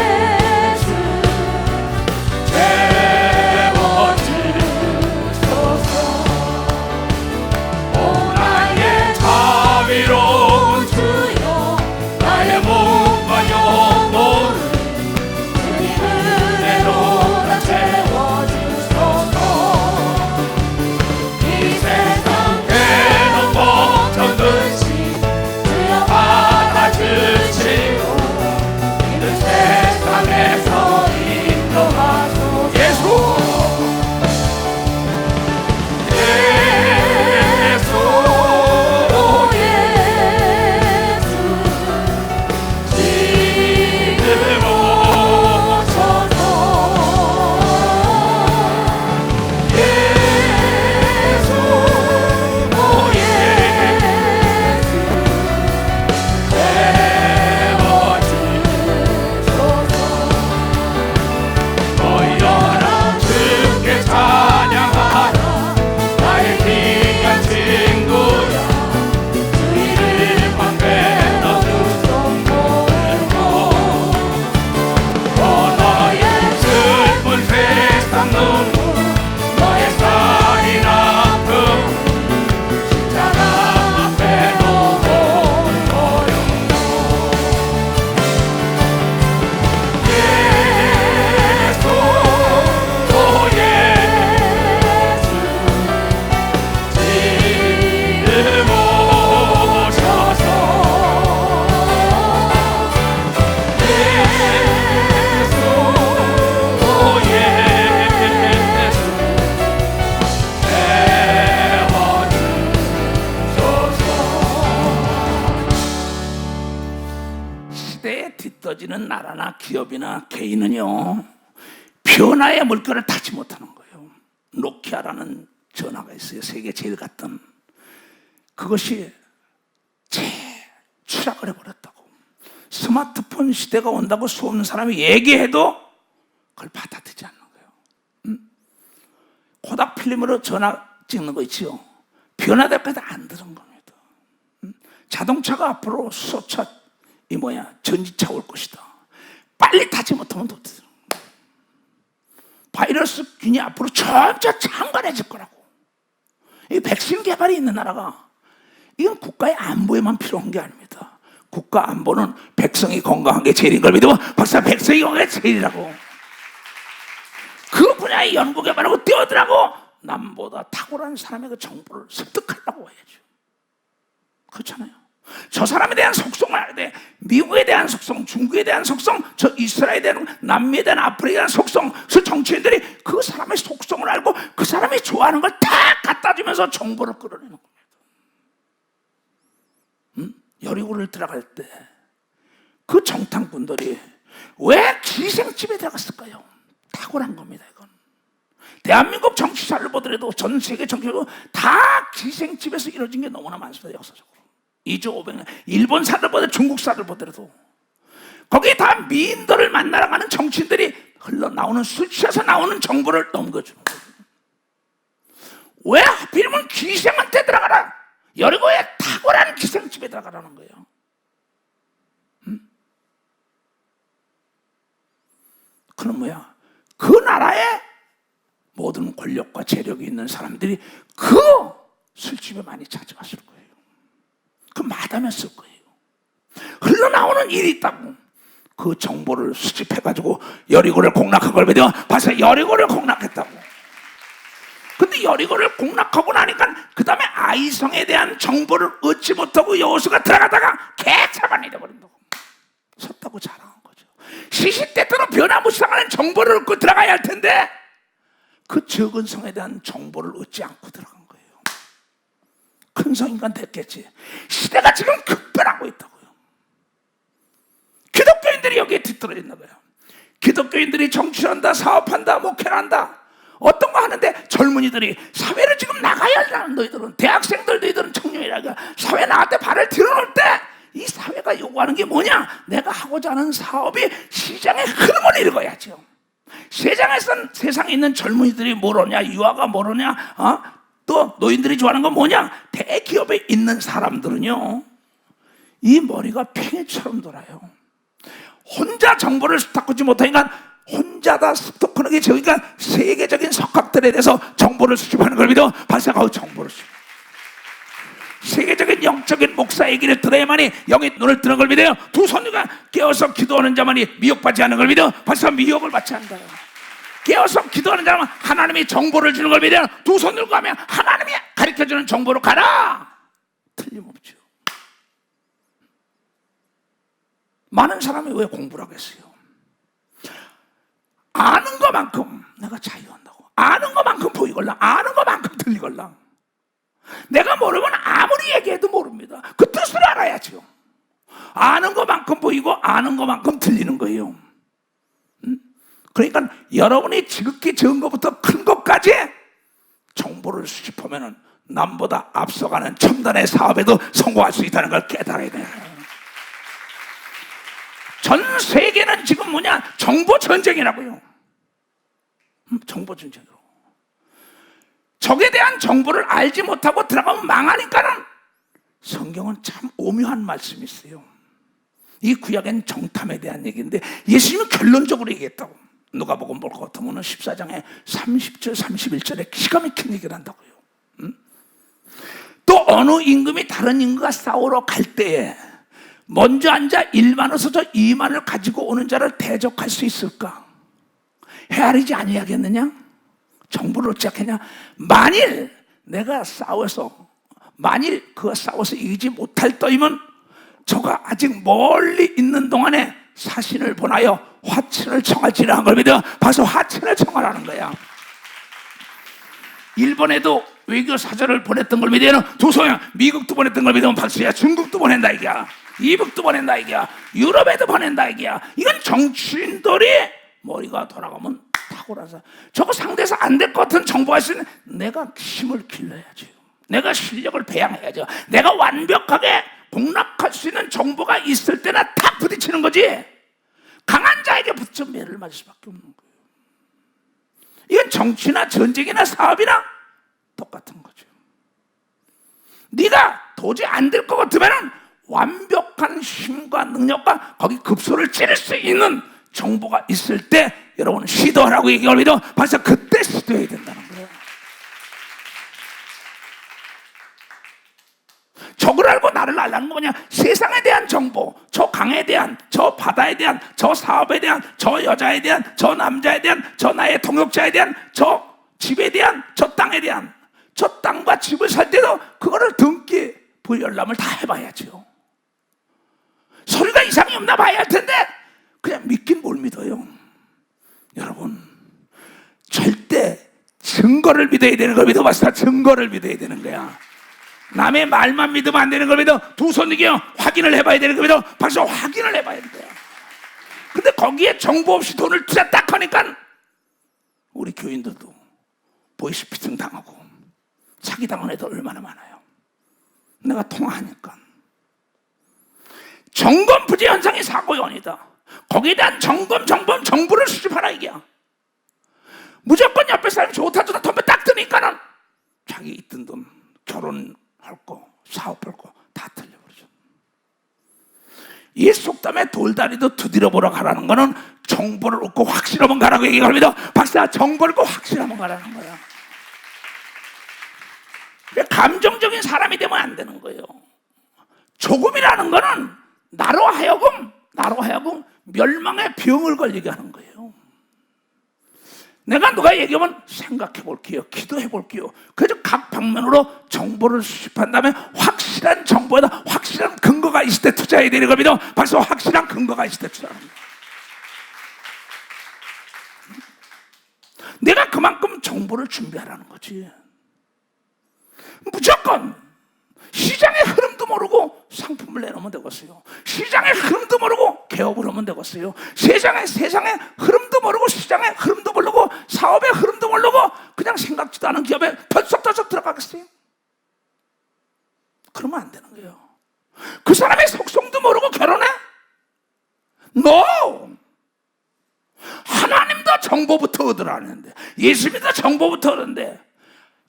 기업이나 개인은요, 변화의 물결을 타지 못하는 거예요. 노키아라는 전화가 있어요. 세계 제일 갔던. 그것이 추락을 해버렸다고. 스마트폰 시대가 온다고 수없는 사람이 얘기해도 그걸 받아들이지 않는 거예요. 코닥 필름으로 전화 찍는 거 있죠. 변화될 때도 안 들은 겁니다. 자동차가 앞으로 수소차, 전기차 올 것이다. 빨리 타지 못하면 못 들은 거예요. 바이러스 균이 앞으로 점차 창궐해질 거라고. 이 백신 개발이 있는 나라가, 이건 국가의 안보에만 필요한 게 아닙니다. 국가 안보는 백성이 건강한 게 제일인 걸 믿으면 박사 백성이 건강한 게 제일이라고. 그 분야의 연구 개발하고 뛰어들라고 남보다 탁월한 사람의 그 정보를 습득하려고 해야죠. 그렇잖아요. 저 사람에 대한 속성을 알아야 돼. 미국에 대한 속성, 중국에 대한 속성, 저 이스라엘에 대한, 남미에 대한, 아프리카에 대한 속성. 그 정치인들이 그 사람의 속성을 알고 그 사람이 좋아하는 걸 다 갖다 주면서 정보를 끌어내는 겁니다. 여리고를 들어갈 때 그 정탐꾼들이 왜 기생집에 들어갔을까요? 탁월한 겁니다. 이건 대한민국 정치사를 보더라도 전 세계 정치도 다 기생집에서 이루어진 게 너무나 많습니다. 역사적으로 2조 500년 일본사를 보더라도 중국사를 보더라도 거기에 다 미인들을 만나러 가는 정치인들이 흘러나오는 술 취해서 나오는 정보를 넘겨주는 거예요. 왜 하필이면 기생한테 들어가라? 여리고에 탁월한 기생집에 들어가라는 거예요. 그럼 뭐야? 그 나라에 모든 권력과 재력이 있는 사람들이 그 술집에 많이 찾아갔을 거예요. 그 마담했을 거예요. 흘러나오는 일이 있다고 그 정보를 수집해가지고 여리고를 공략한 걸 믿으면 벌써 여리고를 공략했다고. 근데 여리고를 공략하고 나니까 그 다음에 아이성에 대한 정보를 얻지 못하고 여호수가 들어가다가 개차반이 돼버린다고. 섰다고 자랑한 거죠. 시시때때로 변화무쌍하는 정보를 얻고 들어가야 할 텐데 그 적은 성에 대한 정보를 얻지 않고 들어간 거예요. 큰 성인간 됐겠지. 시대가 지금 급변하고 있다고요. 기독교인들이 여기에 뒤떨어져 있는 거예요. 기독교인들이 정치한다, 사업한다, 목회를 한다. 어떤 거 하는데 젊은이들이 사회를 지금 나가야 한다는 너희들은, 대학생들 너희들은 청년이라가 사회 나갈 때 발을 들어놓을 때 이 사회가 요구하는 게 뭐냐? 내가 하고자 하는 사업이 시장의 흐름을 읽어야죠. 세상에 있는 젊은이들이 뭐로냐, 유아가 뭐로냐, 또 노인들이 좋아하는 건 뭐냐? 대기업에 있는 사람들은요, 이 머리가 팽이처럼 돌아요. 혼자 정보를 습득하지 못하니까 혼자다 습득하는 게 저희가 세계적인 석학들에 대해서 정보를 수집하는 걸 믿어 발생하고 정보를 수집. 세계적인 영적인 목사 얘기를 들어야만이 영의 눈을 뜨는 걸 믿어요. 두 손녀가 깨어서 기도하는 자만이 미혹받지 않는 걸 믿어 벌써 미혹을 받지 않는다. 깨어서 기도하는 자만 하나님이 정보를 주는 걸 믿어요. 두 손 들고 하면 하나님이 가르쳐주는 정보로 가라. 틀림없죠. 많은 사람이 왜 공부를 하겠어요? 아는 것만큼 내가 자유한다고. 아는 것만큼 보이걸랑, 아는 것만큼 들리걸랑. 내가 모르면 아무리 얘기해도 모릅니다. 그 뜻을 알아야죠. 아는 것만큼 보이고 아는 것만큼 들리는 거예요. 그러니까 여러분이 지극히 적은 것부터 큰 것까지 정보를 수집하면 남보다 앞서가는 첨단의 사업에도 성공할 수 있다는 걸 깨달아야 돼요. 전 세계는 지금 뭐냐? 정보 전쟁이라고요. 정보 전쟁으로. 적에 대한 정보를 알지 못하고 들어가면 망하니까는 성경은 참 오묘한 말씀이 있어요. 이 구약엔 정탐에 대한 얘기인데 예수님은 결론적으로 얘기했다고. 누가복음 볼 것 같으면 14장에 30절 31절에 기가 막힌 얘기를 한다고요. 또 어느 임금이 다른 임금과 싸우러 갈 때에 먼저 앉아 1만을 써서 2만을 가지고 오는 자를 대적할 수 있을까? 헤아리지 아니하겠느냐? 정보를 어찌 하겠냐? 만일 내가 만일 그가 싸워서 이기지 못할 터이면 저가 아직 멀리 있는 동안에 사신을 보내어 화친을 청할지라 한 걸 믿어 봐서 화친을 청하라는 거야. 일본에도 외교 사절을 보냈던 걸 믿으면 두소야. 미국도 보냈던 걸 믿으면 박수야. 중국도 보낸다 이거야. 이북도 보낸다 이게야. 유럽에도 보낸다 이게야. 이건 정치인들이 머리가 돌아가면 탁월하서 저거 상대에서 안 될 것 같은 정보가 있으면 내가 힘을 길러야지. 내가 실력을 배양해야죠. 내가 완벽하게 복락할 수 있는 정보가 있을 때나 탁 부딪히는 거지. 강한 자에게 붙여 매를 맞을 수밖에 없는 거예요. 이건 정치나 전쟁이나 사업이나 똑같은 거죠. 네가 도저히 안 될 것 같으면 완벽한 힘과 능력과 거기 급소를 찌를 수 있는 정보가 있을 때 여러분 시도하라고 얘기합니다. 벌써 그때 시도해야 된다는 거예요. 적을 알고 나를 알라는 거 뭐냐? 세상에 대한 정보, 저 강에 대한, 저 바다에 대한, 저 사업에 대한, 저 여자에 대한, 저 남자에 대한, 저 나의 동역자에 대한, 저 집에 대한, 저 땅에 대한, 저 땅과 집을 살 때도 그거를 등기 부여열람을 다 해봐야죠. 소리가 이상이 없나 봐야 할 텐데 그냥 믿긴 뭘 믿어요. 여러분 절대 증거를 믿어야 되는 걸 믿어봤어. 증거를 믿어야 되는 거야. 남의 말만 믿으면 안 되는 걸 믿어. 두 손 이겨 확인을 해봐야 되는 걸 믿어. 벌써 확인을 해봐야 된다. 근데 거기에 정보 없이 돈을 투자 딱 하니까 우리 교인들도 보이스피싱 당하고 사기당한 애들 얼마나 많아요. 내가 통화하니까 점검 부재 현상이 사고의 원이다. 거기에 대한 정보를 수집하라 이게야. 무조건 옆에 사람이 좋다 좋다 덤벼 딱 드니까는 자기 있던 돈 결혼할 거 사업할 거 다 틀려버리죠. 이 속담에 돌다리도 두드려 보러 가라는 거는 정보를 얻고 확실하면 가라고 얘기합니다. 박사 정보를 얻고 확실하면 가라는 거야. 감정적인 사람이 되면 안 되는 거예요. 조금이라는 거는 나로 하여금 멸망의 병을 걸리게 하는 거예요. 내가 누가 얘기하면 생각해 볼게요. 기도해 볼게요. 그래서 각 방면으로 정보를 수집한 다음에 확실한 정보에다 확실한 근거가 있을 때 투자해야 되는 겁니다. 벌써 확실한 근거가 있을 때 투자하는 거예요. 내가 그만큼 정보를 준비하라는 거지. 무조건 시장의 흐름도 모르고 상품을 내놓으면 되겠어요. 시장의 흐름도 모르고 개업을 하면 되겠어요. 세상의 흐름도 모르고 시장의 흐름도 모르고 사업의 흐름도 모르고 그냥 생각지도 않은 기업에 덜썩덜썩 들어가겠어요? 그러면 안 되는 거예요. 그 사람의 속성도 모르고 결혼해? No! 하나님도 정보부터 얻으라는데, 예수님도 정보부터 얻는데,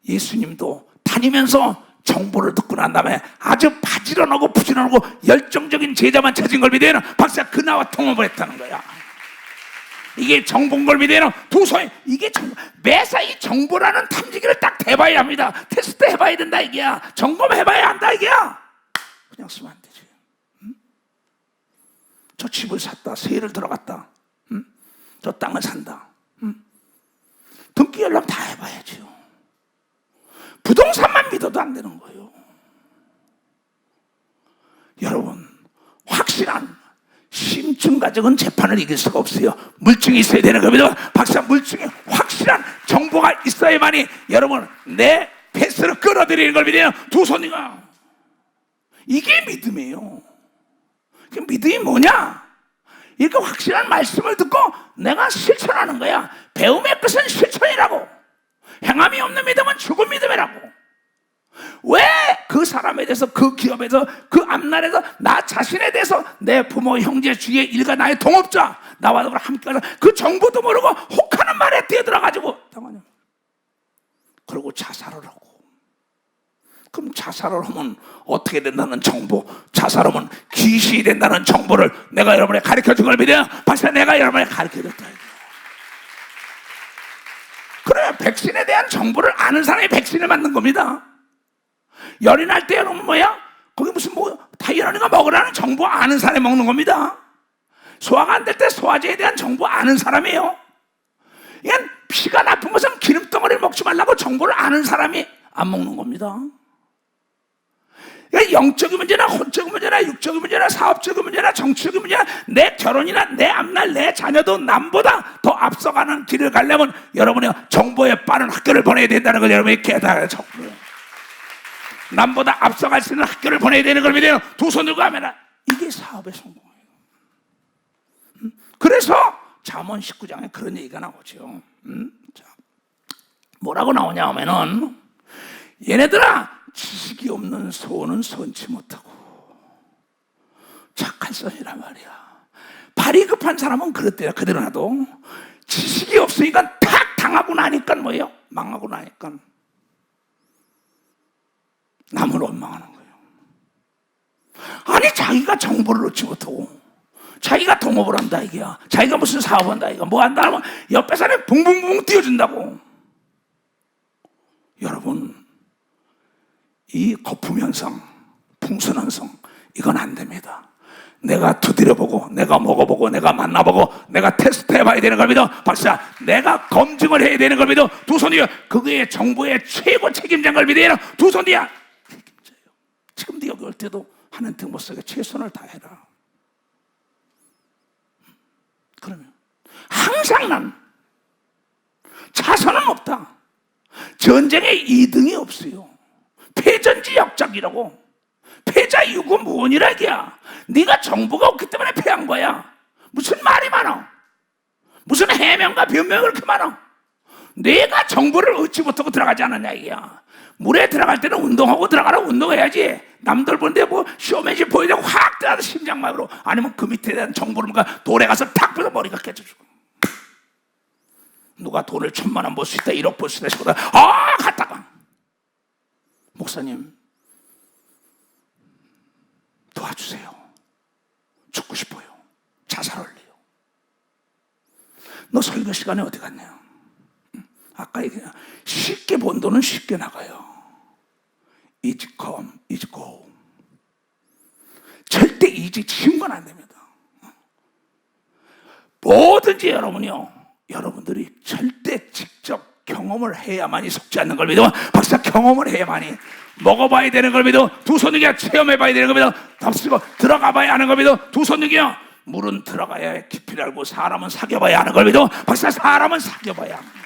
예수님도 다니면서 정보를 듣고 난 다음에 아주 바지런하고 부지런하고 열정적인 제자만 찾은 걸 믿어요. 박사 그나와 통합을 했다는 거야. 이게 정보인 걸 믿어요. 두 손에 이게 정보. 매사 이 정보라는 탐지기를 딱 대봐야 합니다. 테스트 해봐야 된다 이게야. 점검해봐야 한다 이게야. 그냥 쓰면 안 되지. 응? 저 집을 샀다. 세일을 들어갔다. 응? 저 땅을 산다. 응? 등기 열람 다 해봐야죠. 부동산만 믿어도 안 되는 거예요. 여러분, 확실한 심증 가정은 재판을 이길 수가 없어요. 물증이 있어야 되는 겁니다. 박사, 물증이 확실한 정보가 있어야만이 여러분 내 패스를 끌어들이는 걸 믿어요. 두 손이가. 이게 믿음이에요. 믿음이 뭐냐? 이렇게 확실한 말씀을 듣고 내가 실천하는 거야. 배움의 끝은 실천이라고. 행함이 없는 믿음은 죽은 믿음이라고. 왜 그 사람에 대해서, 그 기업에 대해서, 그 앞날에서 나 자신에 대해서 내 부모, 형제, 주위의 일가, 나의 동업자, 나와 함께 가서 그 정보도 모르고 혹하는 말에 뛰어들어가지고 당하냐. 그리고 자살을 하고. 그럼 자살을 하면 어떻게 된다는 정보, 자살하면 귀신이 된다는 정보를 내가 여러분에게 가르쳐준 걸 믿어요. 벌써 내가 여러분에게 가르쳐줬다. 그래, 백신에 대한 정보를 아는 사람이 백신을 맞는 겁니다. 열이 날 때 여러분 뭐야? 거기 무슨 다이어리가 먹으라는 정보 아는 사람이 먹는 겁니다. 소화가 안 될 때 소화제에 대한 정보 아는 사람이에요. 이건 피가 나쁜 것은 기름덩어리를 먹지 말라고 정보를 아는 사람이 안 먹는 겁니다. 그러니까 영적인 문제나 혼적인 문제나 육적인 문제나 사업적인 문제나 정치적인 문제나 내 결혼이나 내 앞날 내 자녀도 남보다 더 앞서가는 길을 가려면 여러분이 정보에 빠른 학교를 보내야 된다는 걸 여러분이 깨달아야 남보다 앞서갈 수 있는 학교를 보내야 되는 걸 믿어요. 두 손 들고 하면 이게 사업의 성공이에요. 그래서 잠언 19장에 그런 얘기가 나오죠. 자, 뭐라고 나오냐 하면은, 얘네들아, 지식이 없는 소는 선치 못하고. 착한 선이란 말이야. 발이 급한 사람은 그렇대요. 그대로 놔도 지식이 없으니까 탁 당하고 나니까 뭐예요? 망하고 나니까 남을 원망하는 거예요. 아니, 자기가 정보를 얻지 못하고 자기가 동업을 한다 이게야. 자기가 무슨 사업을 한다 이거 뭐 한다 하면 옆에 사람이 붕붕붕 띄워준다고. 여러분, 이 거품 현상, 풍선 현상, 이건 안 됩니다. 내가 두드려보고, 내가 먹어보고, 내가 만나보고, 내가 테스트해봐야 되는 걸 믿어. 박사, 내가 검증을 해야 되는 걸 믿어. 두 손이야. 그거의 정보의 최고 책임자인 걸 믿어야 두 손이야. 책임자예요. 지금도 여기 올 때도 하는 등 못 쓰게 최선을 다해라. 그러면 항상 난 자선은 없다. 전쟁에 2등이 없어요. 패전지 역작이라고. 패자 이유가 무언이라 이게야. 네가 정보가 없기 때문에 패한 거야. 무슨 말이 많아. 무슨 해명과 변명이 그렇게 많아. 내가 정보를 얻지 못하고 들어가지 않았냐 이게야. 물에 들어갈 때는 운동하고 들어가라. 운동해야지. 남들 보는데 뭐 쇼맨십 보이려고 확 들어가서 심장마비로, 아니면 그 밑에 대한 정보를 뭔가 돌에 가서 탁 빼서 머리가 깨져주고. 누가 돈을 1,000만 원 벌 수 있다, 1억 벌 수 있다 싶거든. 갔다가 목사님 도와주세요. 죽고 싶어요. 자살할래요. 너 설교 시간에 어디 갔냐? 아까 얘기한 쉽게 번 돈은 쉽게 나가요. Easy come, easy go. 절대 easy 쉬운 건 안 됩니다. 뭐든지 여러분이요, 여러분들이 절대 직접 경험을 해야만이 속지 않는 걸 믿어. 박사, 경험을 해야만이. 먹어봐야 되는 걸 믿어. 두 손이야. 체험해봐야 되는 걸 믿어. 답쓰고 들어가봐야 하는 걸 믿어. 두 손이야. 물은 들어가야 깊이를 알고 사람은 사귀어봐야 하는 걸 믿어. 박사, 사람은 사귀어봐야 합니다.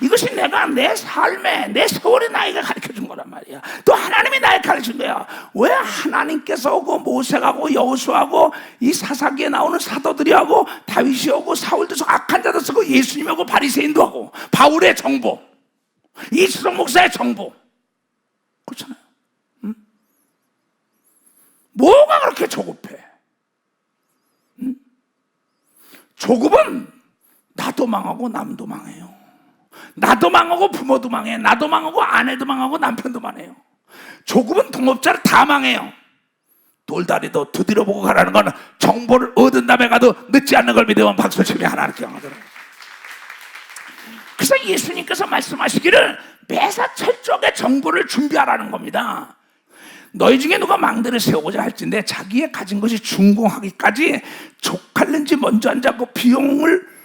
이것이 내가 내 삶에, 내 세월의 나이가 가르쳐준 거란 말이야. 또 하나님이 나에게 가르친 거야. 왜 하나님께서 오고 모세하고 여호수아하고 이 사사기에 나오는 사도들이 하고 다윗이 오고 사울도 쓰고 악한 자도 쓰고 예수님이 오고 바리새인도 하고 바울의 정보, 이수석 목사의 정보, 그렇잖아요. 응? 뭐가 그렇게 조급해? 응? 조급은 나도 망하고 남도 망해요. 나도 망하고 부모도 망해. 나도 망하고 아내도 망하고 남편도 망해요. 조급은 동업자를 다 망해요. 돌다리도 두드려보고 가라는 건 정보를 얻은 다음에 가도 늦지 않는 걸 믿으면 박수치며 하나님께 영광하더라고요. 그래서 예수님께서 말씀하시기를 매사 철저하게 정보를 준비하라는 겁니다. 너희 중에 누가 망대를 세우고자 할진데 자기의 가진 것이 준공하기까지 족할는지 먼저 안 잡고 비용을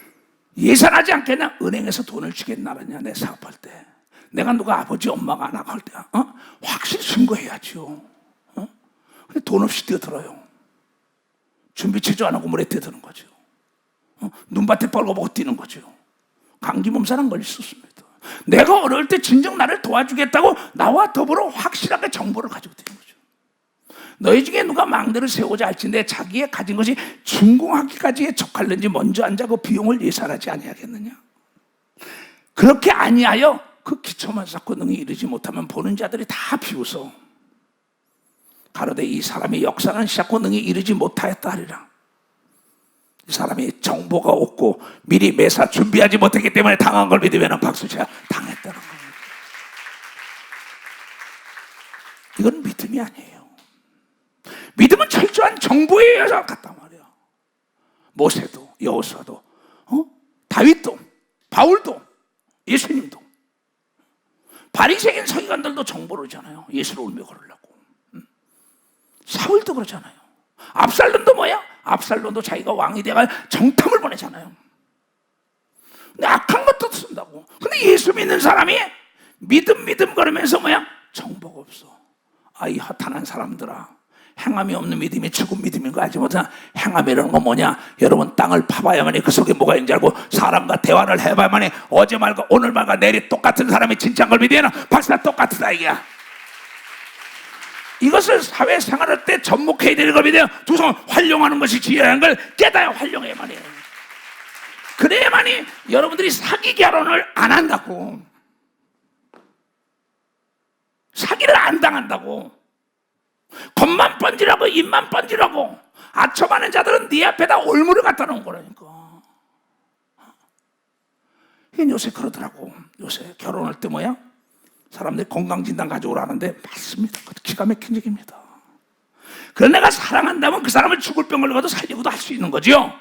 예산하지 않겠냐? 은행에서 돈을 주겠나느냐? 내 사업할 때 내가 누가 아버지 엄마가 안 하고 할 때 확실히 증거해야죠. 근데 돈 없이 뛰어들어요. 준비 체조 안 하고 물에 뛰어드는 거죠. 눈밭에 빨고보고 뛰는 거죠. 감기 몸살은 걸렸었습니다. 내가 어려울 때 진정 나를 도와주겠다고 나와 더불어 확실하게 정보를 가지고 뛰는 거죠. 너희 중에 누가 망대를 세우고자 할진데 자기의 가진 것이 준공하기까지에 족할는지 먼저 앉아고 비용을 예산하지 아니하겠느냐? 그렇게 아니하여 그 기초만 쌓고 능히 이르지 못하면 보는 자들이 다 비웃어 가로되 이 사람이 역사는 시작고 능히 이르지 못하였다 하리라. 이 사람이 정보가 없고 미리 매사 준비하지 못했기 때문에 당한 걸 믿으면 박수쳐야 당했다는 겁니다. 이건 믿음이 아니에요. 믿음은 철저한 정보에 의해서 갔단 말이야. 모세도 여호수아도 다윗도 바울도 예수님도 바리새인 서기관들도 정보를 오잖아요. 예수를 울며 걸으려고. 사울도 그러잖아요. 압살롬도 뭐야? 압살롬도 자기가 왕이 돼가 정탐을 보내잖아요. 근데 악한 것도 쓴다고. 근데 예수 믿는 사람이 믿음 걸으면서 뭐야? 정보가 없어. 이 허탄한 사람들아, 행함이 없는 믿음이 죽은 믿음인 거 알지 못하나? 행함이라는 건 뭐냐? 여러분, 땅을 파봐야만이 그 속에 뭐가 있는지 알고 사람과 대화를 해봐야만이 어제 말과 오늘 말과 내일 똑같은 사람이 진짜인 걸 믿으면 박사 똑같다 이게야. 이것을 사회생활할 때 접목해야 되는 겁니다. 두 손 활용하는 것이 지혜라는 걸 깨달아 활용해야만 해요. 그래야만이 여러분들이 사기 결혼을 안 한다고, 사기를 안 당한다고, 겉만 번지라고 입만 번지라고 아첨하는 자들은 네 앞에다 올무를 갖다 놓은 거라니까. 요새 그러더라고. 요새 결혼할 때 뭐야? 사람들이 건강진단 가져오라 하는데 맞습니다. 기가 막힌 얘기입니다. 그래서 내가 사랑한다면 그 사람을 죽을 병 걸려도 살리고도 할 수 있는 거죠.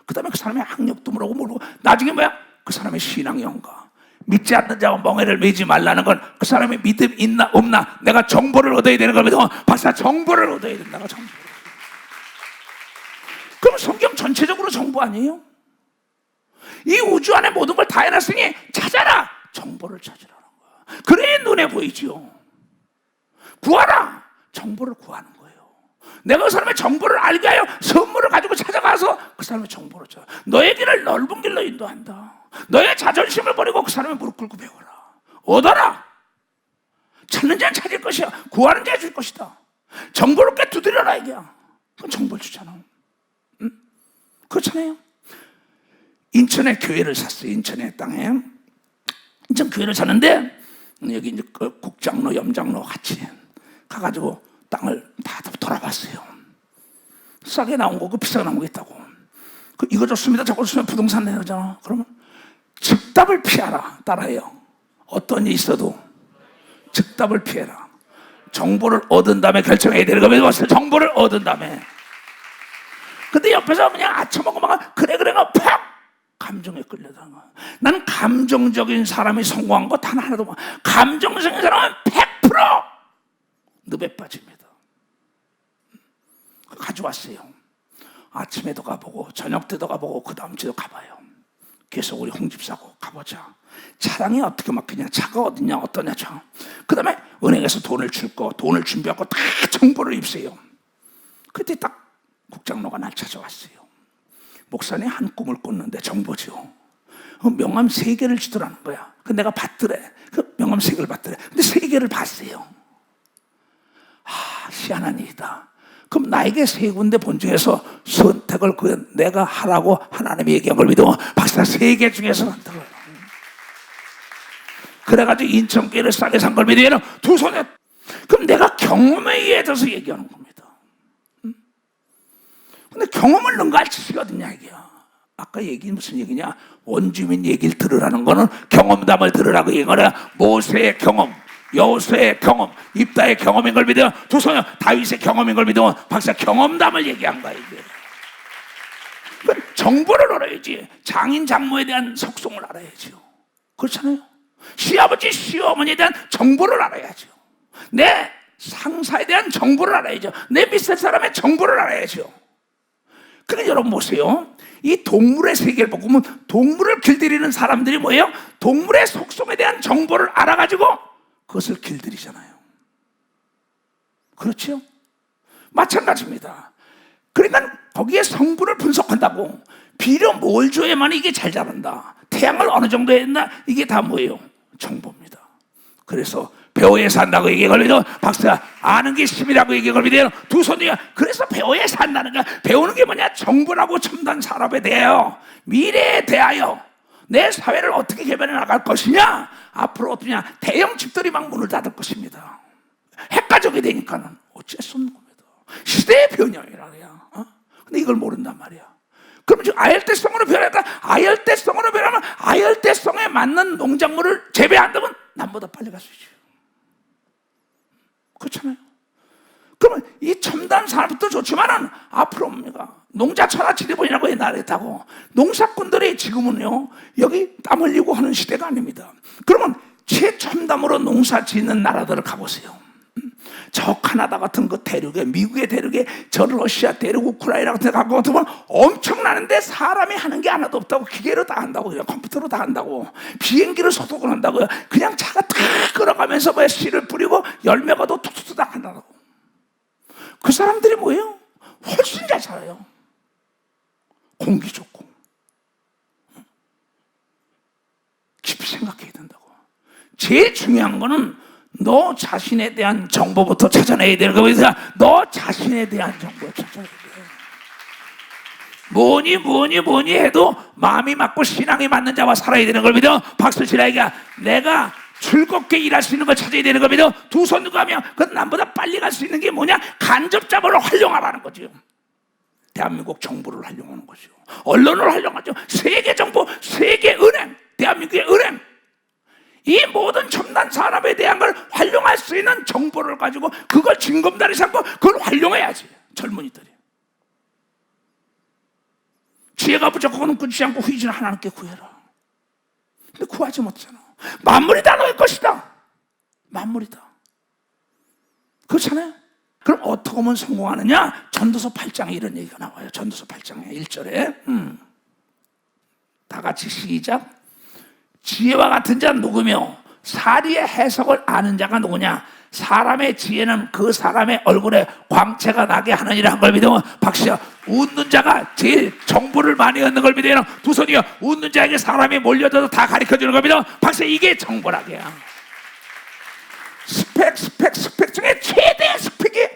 그 다음에 그 사람의 학력도 모르고 나중에 뭐야? 그 사람의 신앙이 온가? 믿지 않는 자와 멍에를 매지 말라는 건 그 사람의 믿음 있나 없나 내가 정보를 얻어야 되는 겁니다. 박사, 정보를 얻어야 된다고. 정보를. 그럼 성경 전체적으로 정보 아니에요? 이 우주 안에 모든 걸 다 해놨으니 찾아라. 정보를 찾으라는 거야. 그래 눈에 보이지요. 구하라. 정보를 구하는 거예요. 내가 그 사람의 정보를 알게 하여 선물을 가지고 찾아가서 그 사람의 정보를 줘. 너의 길을 넓은 길로 인도한다. 너의 자존심을 버리고 그 사람의 무릎 꿇고 배워라. 얻어라. 찾는 자는 찾을 것이야. 구하는 자는 줄 것이다. 정보를 꽤 두드려라 이게야. 그건 정보를 주잖아. 응? 그렇잖아요. 인천에 교회를 샀어요. 인천의 땅에 인천 교회를 샀는데 여기 이제 국장로, 염장로 같이 가가지고 땅을 다 돌아봤어요. 싸게 나온 거고 비싸게 나온 거 있다고. 이거 좋습니다. 저거 좋습니다. 부동산 내놓잖아. 그러면 즉답을 피하라. 따라해요. 어떤 일이 있어도 즉답을 피해라. 정보를 얻은 다음에 결정해야 되는 겁니다. 정보를 얻은 다음에. 근데 옆에서 그냥 아쳐먹고 막 그래 팍 감정에 끌려다는 거야. 난 감정적인 사람이 성공한 거 단 하나도 못. 감정적인 사람은 100% 늪에 빠집니다. 가져왔어요. 아침에도 가보고 저녁 때도 가보고 그 다음 주에도 가봐요. 계속 우리 홍집사고 가보자. 차량이 어떻게 막히냐, 차가 어디냐, 어떠냐, 차. 그 다음에 은행에서 돈을 줄 거, 돈을 준비하고 다 정보를 입수해요. 그때 딱 국장로가 날 찾아왔어요. 목사님 한 꿈을 꿨는데 정보죠. 명함 3개를 주더라는 거야. 그 내가 받더래. 그 명함 3개를 받더래. 근데 3개를 봤어요. 희한한 일이다. 그럼 나에게 3군데 본중에서 선택을 내가 하라고 하나님이 얘기한 걸 믿어. 박사 3개 중에서 선택을. 그래가지고 인천교회를 싸게 산 걸 믿으면 두 손에. 그럼 내가 경험에 의해서 얘기하는 겁니다. 근데 경험을 능가할 지식이 어딨냐 이게야. 아까 얘기 무슨 얘기냐? 원주민 얘기를 들으라는 거는 경험담을 들으라고 얘기하냐. 모세의 경험, 여호수아의 경험, 입다의 경험인 걸 믿으면 두 손에 다윗의 경험인 걸 믿으면 박사 경험담을 얘기한 거야 이게. 정보를 알아야지. 장인 장모에 대한 속성을 알아야죠. 그렇잖아요. 시아버지 시어머니에 대한 정보를 알아야죠. 내 상사에 대한 정보를 알아야죠. 내 밑에 사람의 정보를 알아야죠. 그러니까 여러분 보세요. 이 동물의 세계를 보면 동물을 길들이는 사람들이 뭐예요? 동물의 속성에 대한 정보를 알아가지고 그것을 길들이잖아요. 그렇죠? 마찬가지입니다. 그러니까 거기에 성분을 분석한다고. 비료 뭘 줘야만 이게 잘 자란다. 태양을 어느 정도 해야 된다. 이게 다 뭐예요? 정보입니다. 그래서 배워야 산다고 얘기해 걸리죠. 박사 아는 게 힘이라고 얘기해 걸리죠. 두 손이야. 그래서 배워야 산다는 거야. 배우는 게 뭐냐? 정보라고 첨단 산업에 대하여 미래에 대하여 내 사회를 어떻게 개발해 나갈 것이냐. 앞으로 어떠냐. 대형 집들이 막 문을 닫을 것입니다. 핵가족이 되니까는 어쩔 수 없는 겁니다. 시대의 변형이라 그래요. 근데 이걸 모른단 말이야. 그럼 지금 아열대성으로 변했다. 아열대성으로 변하면 아열대성에 맞는 농작물을 재배한다면 남보다 빨리 갈 수 있죠. 그렇잖아요. 그러면 이 첨단 산업도 좋지만은 앞으로 뭡니까? 농자 천하 지대본이라고 옛날에 했다고. 농사꾼들이 지금은요 여기 땀 흘리고 하는 시대가 아닙니다. 그러면 최첨단으로 농사 짓는 나라들을 가보세요. 저 카나다 같은 그 대륙에, 미국의 대륙에, 저 러시아 대륙, 우크라이나 같은 데 갖고 보면 엄청나는데 사람이 하는 게 하나도 없다고. 기계로 다 한다고. 그냥 컴퓨터로 다 한다고. 비행기로 소독을 한다고요. 그냥 차가 탁 끌어가면서 뭐 씨를 뿌리고 열매가 또 툭툭 다 한다고. 그 사람들이 뭐예요? 훨씬 잘 살아요. 공기 좋고. 깊이 생각해야 된다고. 제일 중요한 거는 너 자신에 대한 정보부터 찾아내야 되는 거야. 너 자신에 대한 정보를 찾아내야 돼. 뭐니 해도 마음이 맞고 신앙이 맞는 자와 살아야 되는 걸 믿어. 박수 치라이가 내가 즐겁게 일할 수 있는 걸 찾아야 되는 걸 믿어. 두 손 들고 하면 그건 남보다 빨리 갈 수 있는 게 뭐냐? 간접자본을 활용하라는 거죠. 대한민국 정부를 활용하는 거죠. 언론을 활용하죠. 세계 정부, 세계 은행, 대한민국의 은행, 이 모든 첨단 산업에 대한 걸 활용할 수 있는 정보를 가지고 그걸 징검다리 삼고 그걸 활용해야지. 젊은이들이 지혜가 부족하고는 꾸짖지 않고 후이지는 하나님께 구해라. 근데 구하지 못하잖아. 만물이 다 너의 것이다. 만물이다. 그렇잖아요. 그럼 어떻게 하면 성공하느냐? 전도서 8장에 이런 얘기가 나와요. 전도서 8장에 1절에 다 같이 시작. 지혜와 같은 자는 누구며 사리의 해석을 아는 자가 누구냐? 사람의 지혜는 그 사람의 얼굴에 광채가 나게 하느니라 한 걸 믿으면 박수야. 웃는 자가 제일 정보를 많이 얻는 걸 믿어요. 두 손이요. 웃는 자에게 사람이 몰려들어서 다 가르쳐주는 걸 믿어. 박수야. 이게 정보라게야. 스펙 중에 최대의 스펙이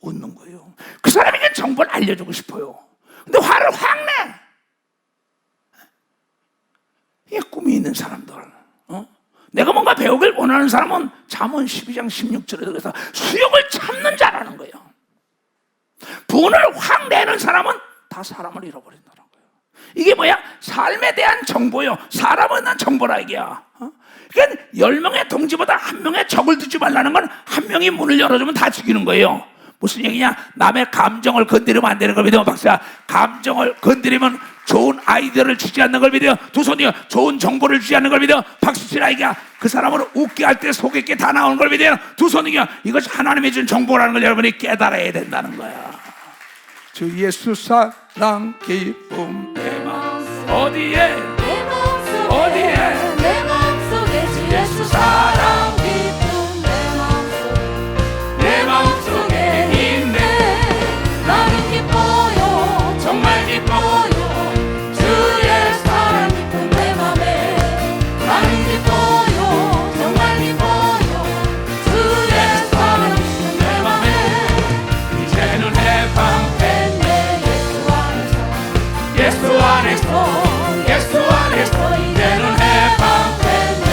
웃는 거예요. 그 사람에게 정보를 알려주고 싶어요. 근데 화를 확 내. 이게 꿈이 있는 사람들, 내가 뭔가 배우길 원하는 사람은 잠언 12장 16절에 들어서 수욕을 참는 자라는 거예요. 분을 확 내는 사람은 다 사람을 잃어버린다는 거예요. 이게 뭐야? 삶에 대한 정보요. 사람에 대한 정보라 이게야. 그러니까 10명의 동지보다 1명의 적을 두지 말라는 건 1명이 문을 열어주면 다 죽이는 거예요. 무슨 얘기냐? 남의 감정을 건드리면 안 되는 걸 믿으면 박수야. 감정을 건드리면 좋은 아이디어를 주지 않는 걸 믿어요. 두 손이요. 좋은 정보를 주지 않는 걸 믿어요. 박수 치라 이게. 그 사람을 웃게 할 때 속에 게 다 나오는 걸 믿어요. 두 손이요. 이것이 하나님이 준 정보라는 걸 여러분이 깨달아야 된다는 거야. 주 예수 사랑 기쁨 내 마음 어디에 내 마음속에 어디에 내 마음속에 주 예수 사랑 기쁨 내 마음속에 있네. 나는 기뻐요 정말 기뻐요 주의 사랑 기쁨 내 맘에. 나는 기뻐요 정말 기뻐요 주의 사랑 기쁨 내 맘에. 이제는 해방됐네 예수 안에서 예수 안에서 이제는 해방됐네.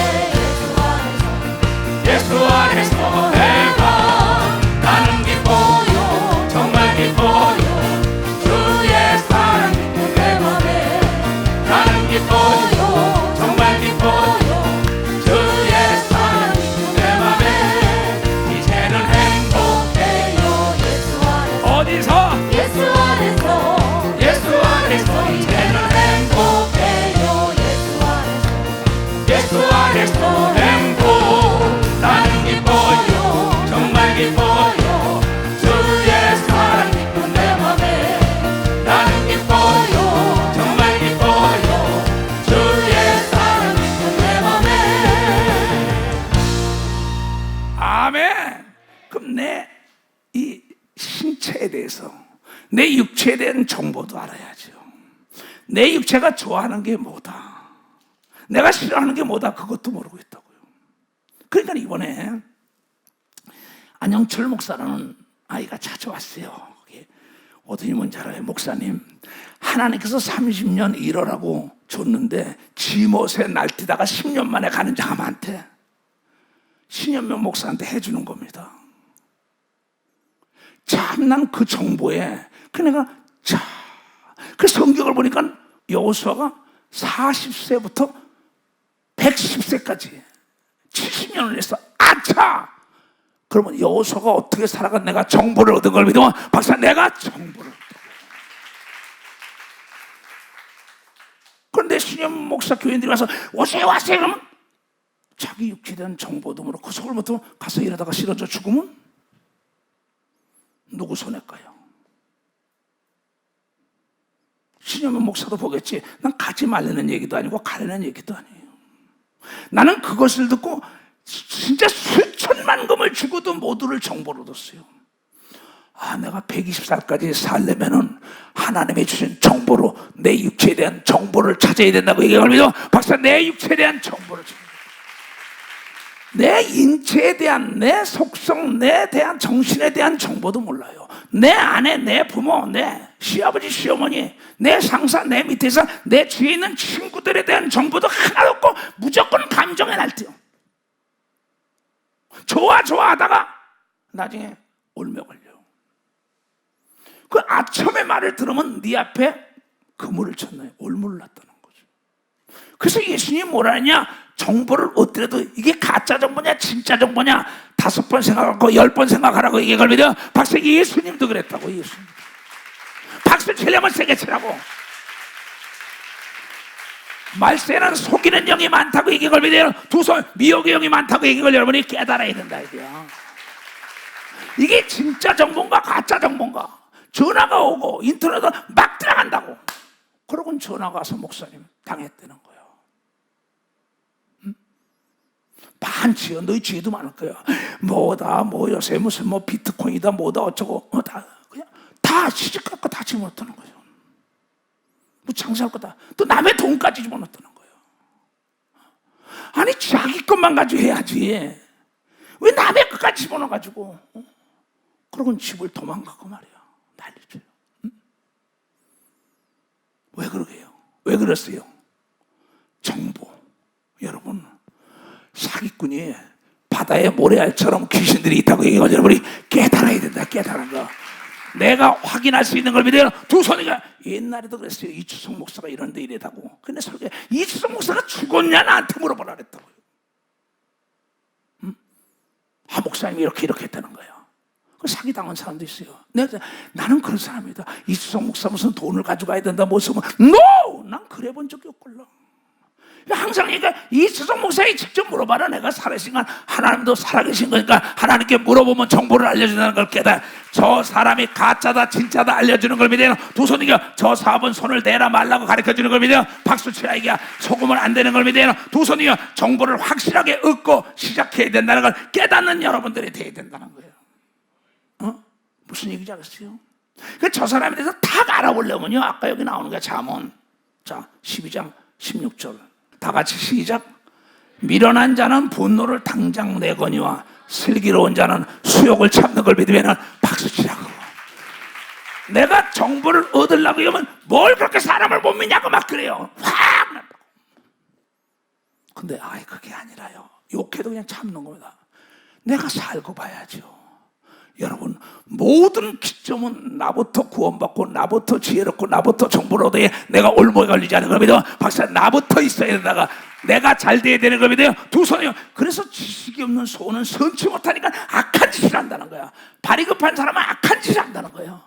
예수 안에서 해방. 나는 기뻐요 정말 기뻐요 주의 사랑 기쁨 내 맘에. 나는 기뻐요 정말 기뻐요 주의 사랑 기쁨 내 맘에. 이제는 행복해요 예수 안에서 어디서 예수 안에서 예수 안에서 이제는 행복해요 예수 안에서 행복. 나는 기뻐요 정말 기뻐요 주의 사랑 기쁨 내 맘에. 나는 기뻐요 정말 기뻐요 주의 사랑 기쁨 내 맘에. 아멘. 그럼 내 이 신체에 대해서 내 육체에 대한 정보도 알아야죠. 내 육체가 좋아하는 게 뭐다, 내가 싫어하는 게 뭐다, 그것도 모르고 있다고요. 그러니까 이번에 안영철 목사라는 아이가 찾아왔어요. 어떻게 뭔지 알아요? 목사님, 하나님께서 30년 일하라고 줬는데 지못에 날뛰다가 10년 만에 가는 자감한테 신현명 목사한테 해주는 겁니다. 참, 난 그 정보에 그러니까 그 성경을 보니까 여호수아가 40세부터 110세까지 70년을 했어. 아차! 그러면 여호수아가 어떻게 살아간 내가 정보를 얻은 걸 믿으면 박사 내가 정보를 얻은. 그런데 신현 목사 교인들이 와서 오세요 그러면 자기 육체에 대한 정보도 모르고 그 속을 못 가서 일하다가 쓰러져 죽으면 누구 손에 까요? 신현명 목사도 보겠지. 난 가지 말라는 얘기도 아니고 가려는 얘기도 아니에요. 나는 그것을 듣고 진짜 수천만 금을 주고도 모두를 정보를 얻었어요. 아, 내가 120살까지 살려면은 하나님이 주신 정보로 내 육체에 대한 정보를 찾아야 된다고 얘기합니다. 박사, 내 육체에 대한 정보를 찾아야 된다. 내 인체에 대한, 내 속성, 내 대한 정신에 대한 정보도 몰라요. 내 아내, 내 부모, 내 시아버지, 시어머니, 내 상사, 내 밑에서 내 뒤에 있는 친구들에 대한 정보도 하나도 없고 무조건 감정에 날뛰어. 좋아 하다가 나중에 올며 걸려. 그 아첨의 말을 들으면 네 앞에 그물을 쳤나요? 올무를 놨다는 거죠. 그래서 예수님이 뭐라 했냐? 정보를 얻더라도 이게 가짜 정보냐 진짜 정보냐 5번 생각하고 10번 생각하라고 이게 걸리죠. 박사 예수님도 그랬다고. 예수님 박수 치려면 세게 치라고. 말세는 속이는 영이 많다고 이게 걸리죠. 두손 미혹의 영이 많다고 이게 걸 여러분이 깨달아야 된다 이게요. 이게 진짜 정보인가 가짜 정보인가. 전화가 오고 인터넷에 막 들어간다고. 그러고는 전화가 와서 목사님 당했다는 거예요. 반지어 너희 지혜도 많을 거야. 뭐다 뭐 요새 무슨 뭐 비트코인이다 뭐다 어쩌고 다 그냥 다 시집갖고 다 집어넣었다는 거예요. 뭐 장사할 거다. 또 남의 돈까지 집어넣었다는 거예요. 아니 자기 것만 가지고 해야지. 왜 남의 것까지 집어넣어가지고 그러고는 집을 도망가고 말이야. 난리죠. 왜 그러게요? 왜 그랬어요? 정보. 여러분 사기꾼이 바다에 모래알처럼 귀신들이 있다고 얘기하죠. 여러분이 깨달아야 된다. 깨달은 거. 내가 확인할 수 있는 걸 믿어요. 두 손이가 옛날에도 그랬어요. 이추석 목사가 이런데 이래다고. 근데 설계 이추석 목사가 죽었냐 나한테 물어보라 그랬다고요. 아 목사님이 이렇게 했다는 거예요. 그 사기당한 사람도 있어요. 나는 그런 사람이다. 이추석 목사 무슨 돈을 가져가야 된다 뭐 쓰면 NO! 난 그래 본 적이 없걸라. 항상 그러니까 이추석 목사에게 직접 물어봐라. 내가 살아계신 건 하나님도 살아계신 거니까 하나님께 물어보면 정보를 알려준다는 걸 깨달아. 저 사람이 가짜다 진짜다 알려주는 걸 믿어요. 두 손이가 저 사업은 손을 내라 말라고 가르쳐주는 걸 믿어요. 박수 치라 이게 속으면 안 되는 걸 믿어요. 두 손이가 정보를 확실하게 얻고 시작해야 된다는 걸 깨닫는 여러분들이 돼야 된다는 거예요. 무슨 얘기인지 알았어요? 저 사람에 대해서 다 알아보려면요 아까 여기 나오는 게 잠언 자 12장 16절 다 같이 시작. 미련한 자는 분노를 당장 내거니와 슬기로운 자는 수욕을 참는 걸 믿으면 박수 치라고. 내가 정보를 얻으려고 하면 뭘 그렇게 사람을 못 믿냐고 막 그래요. 확 난다고. 근데 그게 아니라요. 욕해도 그냥 참는 겁니다. 내가 살고 봐야죠. 여러분 모든 기점은 나부터 구원받고 나부터 지혜롭고 나부터 정보를 얻어야 내가 올무에 걸리지 않는 겁니다. 박사 나부터 있어야 된다가 내가 잘 돼야 되는 겁니다. 두 손이요. 그래서 지식이 없는 소는 선치 못하니까 악한 짓을 한다는 거야. 발이 급한 사람은 악한 짓을 한다는 거예요.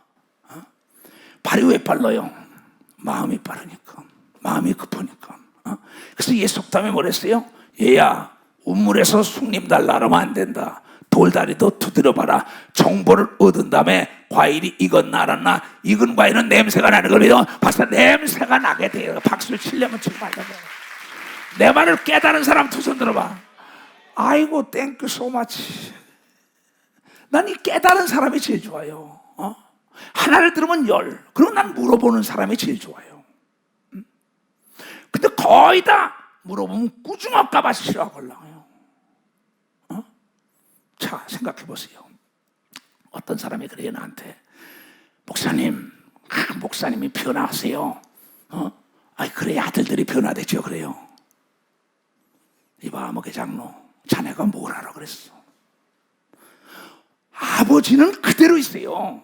발이 왜 빨라요? 마음이 빠르니까 마음이 급하니까. 그래서 예수 속담에 뭐랬어요? 얘야 우물에서 숭림 달라하면 안 된다. 돌다리도 두드려봐라. 정보를 얻은 다음에 과일이 익었나 안 익었나. 익은 과일은 냄새가 나는 걸 믿어. 박사 냄새가 나게 돼요. 박수를 치려면 치고 말라고. 내 말을 깨달은 사람 두 손 들어봐. 아이고 땡큐 소마치. 난 이 깨달은 사람이 제일 좋아요. 하나를 들으면 열. 그럼 난 물어보는 사람이 제일 좋아요. 근데 거의 다 물어보면 꾸중할까봐 싫어하걸랑요. 자 생각해 보세요. 어떤 사람이 그래요 나한테. 목사님 목사님이 변화하세요. 그래 아들들이 변화되죠. 그래요. 이봐 목회 장로 자네가 뭘 하라 그랬어. 아버지는 그대로 있어요.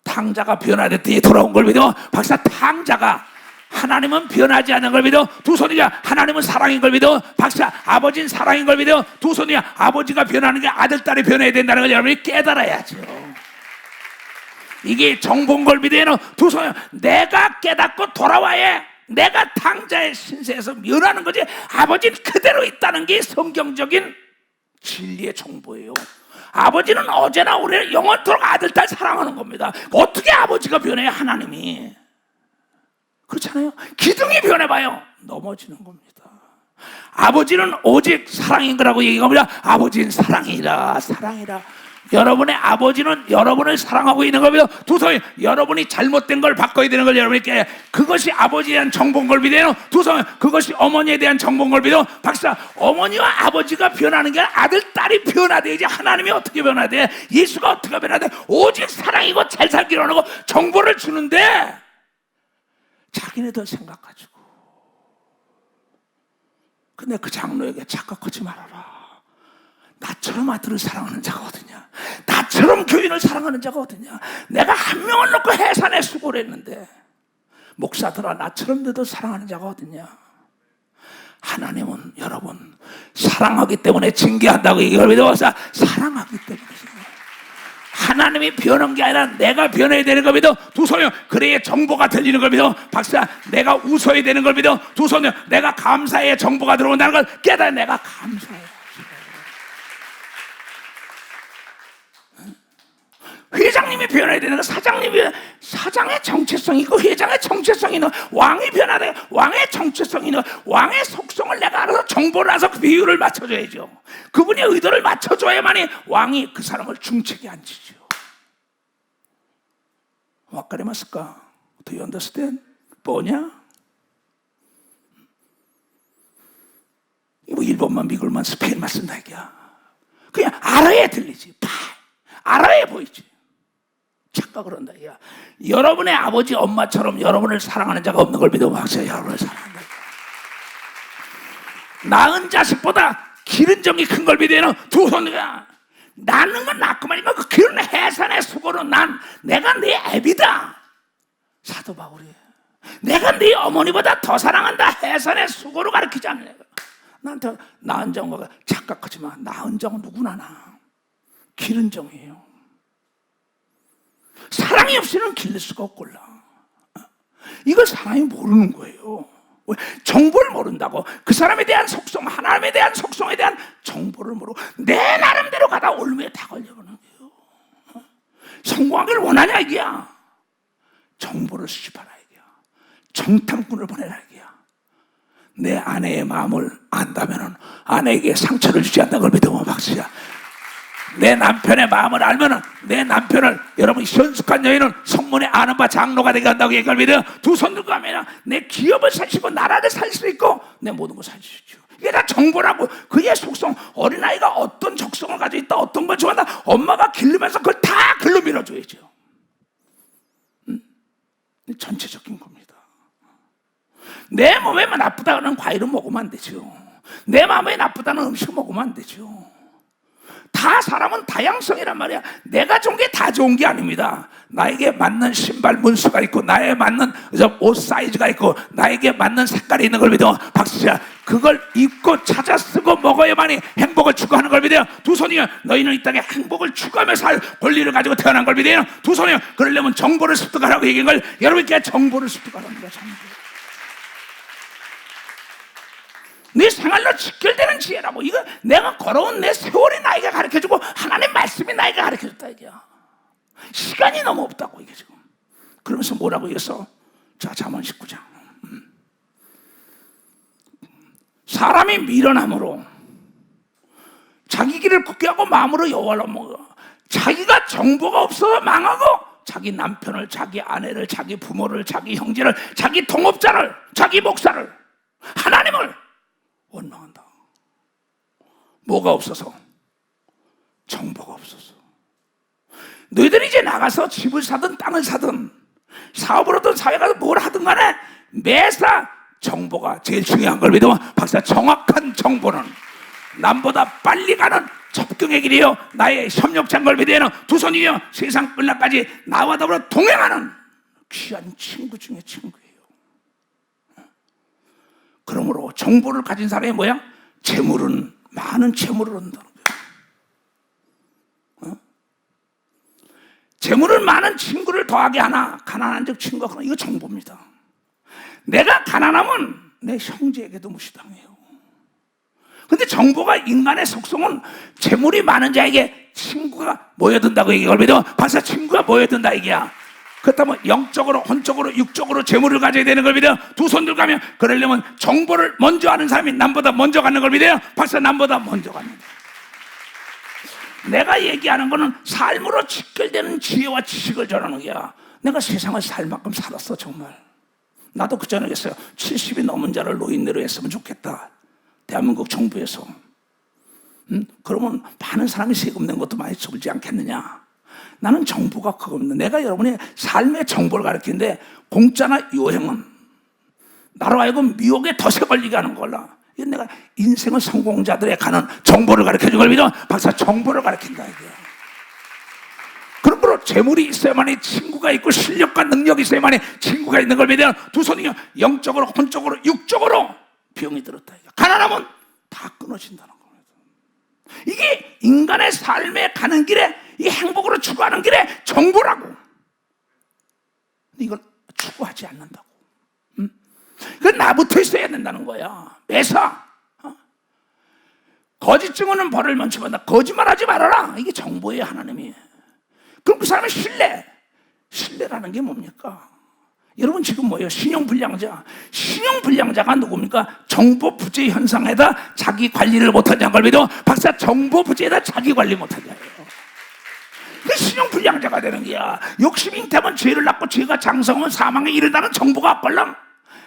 탕자가 변화됐더니 돌아온 걸 믿어. 박사 탕자가 하나님은 변하지 않는 걸 믿어. 두 손이가 하나님은 사랑인 걸 믿어. 박사 아버지는 사랑인 걸 믿어. 두 손이가 아버지가 변하는 게 아들 딸이 변해야 된다는 걸 여러분이 깨달아야죠. 이게 정보인 걸 믿어요. 두 손이 내가 깨닫고 돌아와야 내가 탕자의 신세에서 면하는 거지. 아버지는 그대로 있다는 게 성경적인 진리의 정보예요. 아버지는 어제나 오늘 영원토록 아들 딸 사랑하는 겁니다. 어떻게 아버지가 변해요? 하나님이. 그렇잖아요. 기둥이 변해봐요. 넘어지는 겁니다. 아버지는 오직 사랑인 거라고 얘기합니다. 아버지는 사랑이라 사랑이라. 여러분의 아버지는 여러분을 사랑하고 있는 걸 믿어. 두 손, 여러분이 잘못된 걸 바꿔야 되는 걸 여러분이 깨. 그것이 아버지에 대한 정보인 걸 믿어요. 두 손, 그것이 어머니에 대한 정보인 걸 믿어. 박사, 어머니와 아버지가 변하는 게 아니라 아들, 딸이 변화돼야지. 하나님이 어떻게 변화돼? 예수가 어떻게 변화돼? 오직 사랑이고 잘 살기로 하고 정보를 주는데 자기네들 생각 가지고. 근데 그 장로에게 착각하지 말아라. 나처럼 아들을 사랑하는 자가 어디냐? 나처럼 교인을 사랑하는 자가 어디냐? 내가 한 명을 놓고 해산에 수고를 했는데 목사들아, 나처럼 너도 사랑하는 자가 어디냐? 하나님은 여러분 사랑하기 때문에 징계한다고 이걸 믿어서 사랑하기 때문에 하나님이 변한 게 아니라 내가 변해야 되는 걸 믿어. 두 손이요, 그래야 정보가 들리는 걸 믿어. 박사, 내가 웃어야 되는 걸 믿어. 두 손이요, 내가 감사해야 정보가 들어온다는 걸 깨달아. 내가 감사해. 회장님이 변해야 되는 거, 사장의 정체성이 있고 회장의 정체성이 있는 왕이 변화돼. 왕의 정체성이 있는 왕의 속성을 내가 알아서 정보를 알아서 그 비율을 맞춰줘야죠. 그분의 의도를 맞춰줘야만이 왕이 그 사람을 중책에 앉히죠. 와까리마스까? Do you understand? 뭐냐? 이거 일본만 미국만 스페인만 쓴다 이게야. 그냥 알아야 들리지. 알아야 보이지. 착각을 한다. 야, 여러분의 아버지 엄마처럼 여러분을 사랑하는 자가 없는 걸 믿어. 박사, 여러분을 사랑한다. 낳은 자식보다 기른 정이 큰 걸 믿어요. 두 손이야. 낳는 건 낳고만이면 그 기른 해산의 수고는 내가 네 애비다. 사도 바울이 내가 네 어머니보다 더 사랑한다. 해산의 수고로 가르치지 않는 거야. 나한테 낳은 정과 착각하지 마. 낳은 정은 누구나 나. 기른 정이에요. 사랑이 없이는 기를 수가 없걸라. 이걸 사람이 모르는 거예요. 정보를 모른다고. 그 사람에 대한 속성, 하나님에 대한 속성에 대한 정보를 모르고 내 나름대로 가다 올무에 다 걸려버리는 거예요. 성공하기를 원하냐 이게야. 정보를 수집하라 이게야. 정탐꾼을 보내라 이게야. 내 아내의 마음을 안다면은 아내에게 상처를 주지 않는 걸 믿으면 박수야. 내 남편의 마음을 알면은 내 남편을, 여러분 현숙한 여인은 성문에 아는 바 장로가 되게 한다고 얘기를 믿어요. 두 손 들고 하면 내 기업을 살 수 있고 나라를 살 수 있고 내 모든 걸 살 수 있죠. 이게 다 정보라고. 그의 속성, 어린아이가 어떤 적성을 가지고 있다, 어떤 걸 좋아한다, 엄마가 기르면서 그걸 다 글로 밀어줘야죠. 전체적인 겁니다. 내 몸에 나쁘다는 과일은 먹으면 안 되죠. 내 마음에 나쁘다는 음식을 먹으면 안 되죠. 다 사람은 다양성이란 말이야. 내가 좋은 게 다 좋은 게 아닙니다. 나에게 맞는 신발 문수가 있고 나에 맞는 옷 사이즈가 있고 나에게 맞는 색깔이 있는 걸 믿어. 박수야. 그걸 입고 찾아 쓰고 먹어야만이 행복을 추구하는 걸 믿어요. 두 손이요, 너희는 이 땅에 행복을 추구하며 살 권리를 가지고 태어난 걸 믿어요. 두 손이요, 그러려면 정보를 습득하라고 얘기한 걸 여러분께 정보를 습득하라는 거야. 네 생활로 직결되는 지혜라고. 이거 내가 걸어온 내 세월이 나에게 가르쳐주고 하나님 말씀이 나에게 가르쳐줬다 이게야. 시간이 너무 없다고 이게 지금. 그러면서 뭐라고 얘기했어? 자, 잠언 19장. 사람이 미련함으로 자기 길을 굳게 하고 마음으로 여호와를 먹어. 자기가 정보가 없어서 망하고 자기 남편을, 자기 아내를, 자기 부모를, 자기 형제를, 자기 동업자를, 자기 목사를, 하나님을 원망한다. 뭐가 없어서? 정보가 없어서. 너희들이 이제 나가서 집을 사든 땅을 사든 사업을 하든 사회 가서 뭘 하든 간에 매사 정보가 제일 중요한 걸 믿어. 박사, 정확한 정보는 남보다 빨리 가는 접경의 길이요, 나의 협력자인 걸 믿어요. 두 손이요, 세상 끝날까지 나와 더불어 동행하는 귀한 친구 중에 친구예요. 그러므로 정보를 가진 사람이 뭐야? 재물은, 많은 재물을 얻는다는 거야. 재물은 많은 친구를 더하게 하나 가난한 적 친구가 그러나 이거 정보입니다. 내가 가난하면 내 형제에게도 무시당해요. 근데 정보가, 인간의 속성은 재물이 많은 자에게 친구가 모여든다고 얘기를 믿어. 박사, 친구가 모여든다 이게야. 그렇다면 영적으로, 혼적으로, 육적으로 재물을 가져야 되는 걸 믿어요. 두 손 들고 가면 그러려면 정보를 먼저 아는 사람이 남보다 먼저 가는 걸 믿어요. 박사, 남보다 먼저 가는 거예요. 내가 얘기하는 거는 삶으로 직결되는 지혜와 지식을 전하는 거야. 내가 세상을 살 만큼 살았어 정말. 나도 그 전에 했어요. 70이 넘은 자를 노인네로 했으면 좋겠다. 대한민국 정부에서. 그러면 많은 사람이 세금 낸 것도 많이 줄지 않겠느냐. 나는 정보가 그겁니다. 내가 여러분의 삶의 정보를 가르치는데 공짜나 요행은 나로 하여금 미혹에 덫에 걸리게 하는 걸라. 이건 내가 인생의 성공자들에 관한 정보를 가르쳐준 걸 믿어. 박사 정보를 가르친다 이거야. 그러므로 재물이 있어야만이 친구가 있고 실력과 능력이 있어야만이 친구가 있는 걸 믿어. 두 손이 영적으로 혼적으로 육적으로 병이 들었다. 가난하면 다 끊어진다는 겁니다. 이게 인간의 삶에 가는 길에 이 행복으로 추구하는 길에 정보라고. 근데 이걸 추구하지 않는다고. 그건 나부터 있어야 된다는 거야. 매사 거짓 증언은 벌을 면치 받는다. 거짓말하지 말아라. 이게 정보예요. 하나님이. 그럼 그 사람의 신뢰라는 게 뭡니까? 여러분 지금 뭐예요? 신용불량자가 누굽니까? 정보 부재 현상에다 자기 관리를 못하는 걸 믿어. 박사 정보 부재에다 자기 관리 못하는 자예요. 그 신용불량자가 되는 거야. 욕심이 잉태하면 죄를 낳고 죄가 장성하면 사망에 이르다는 정보가 없걸랑.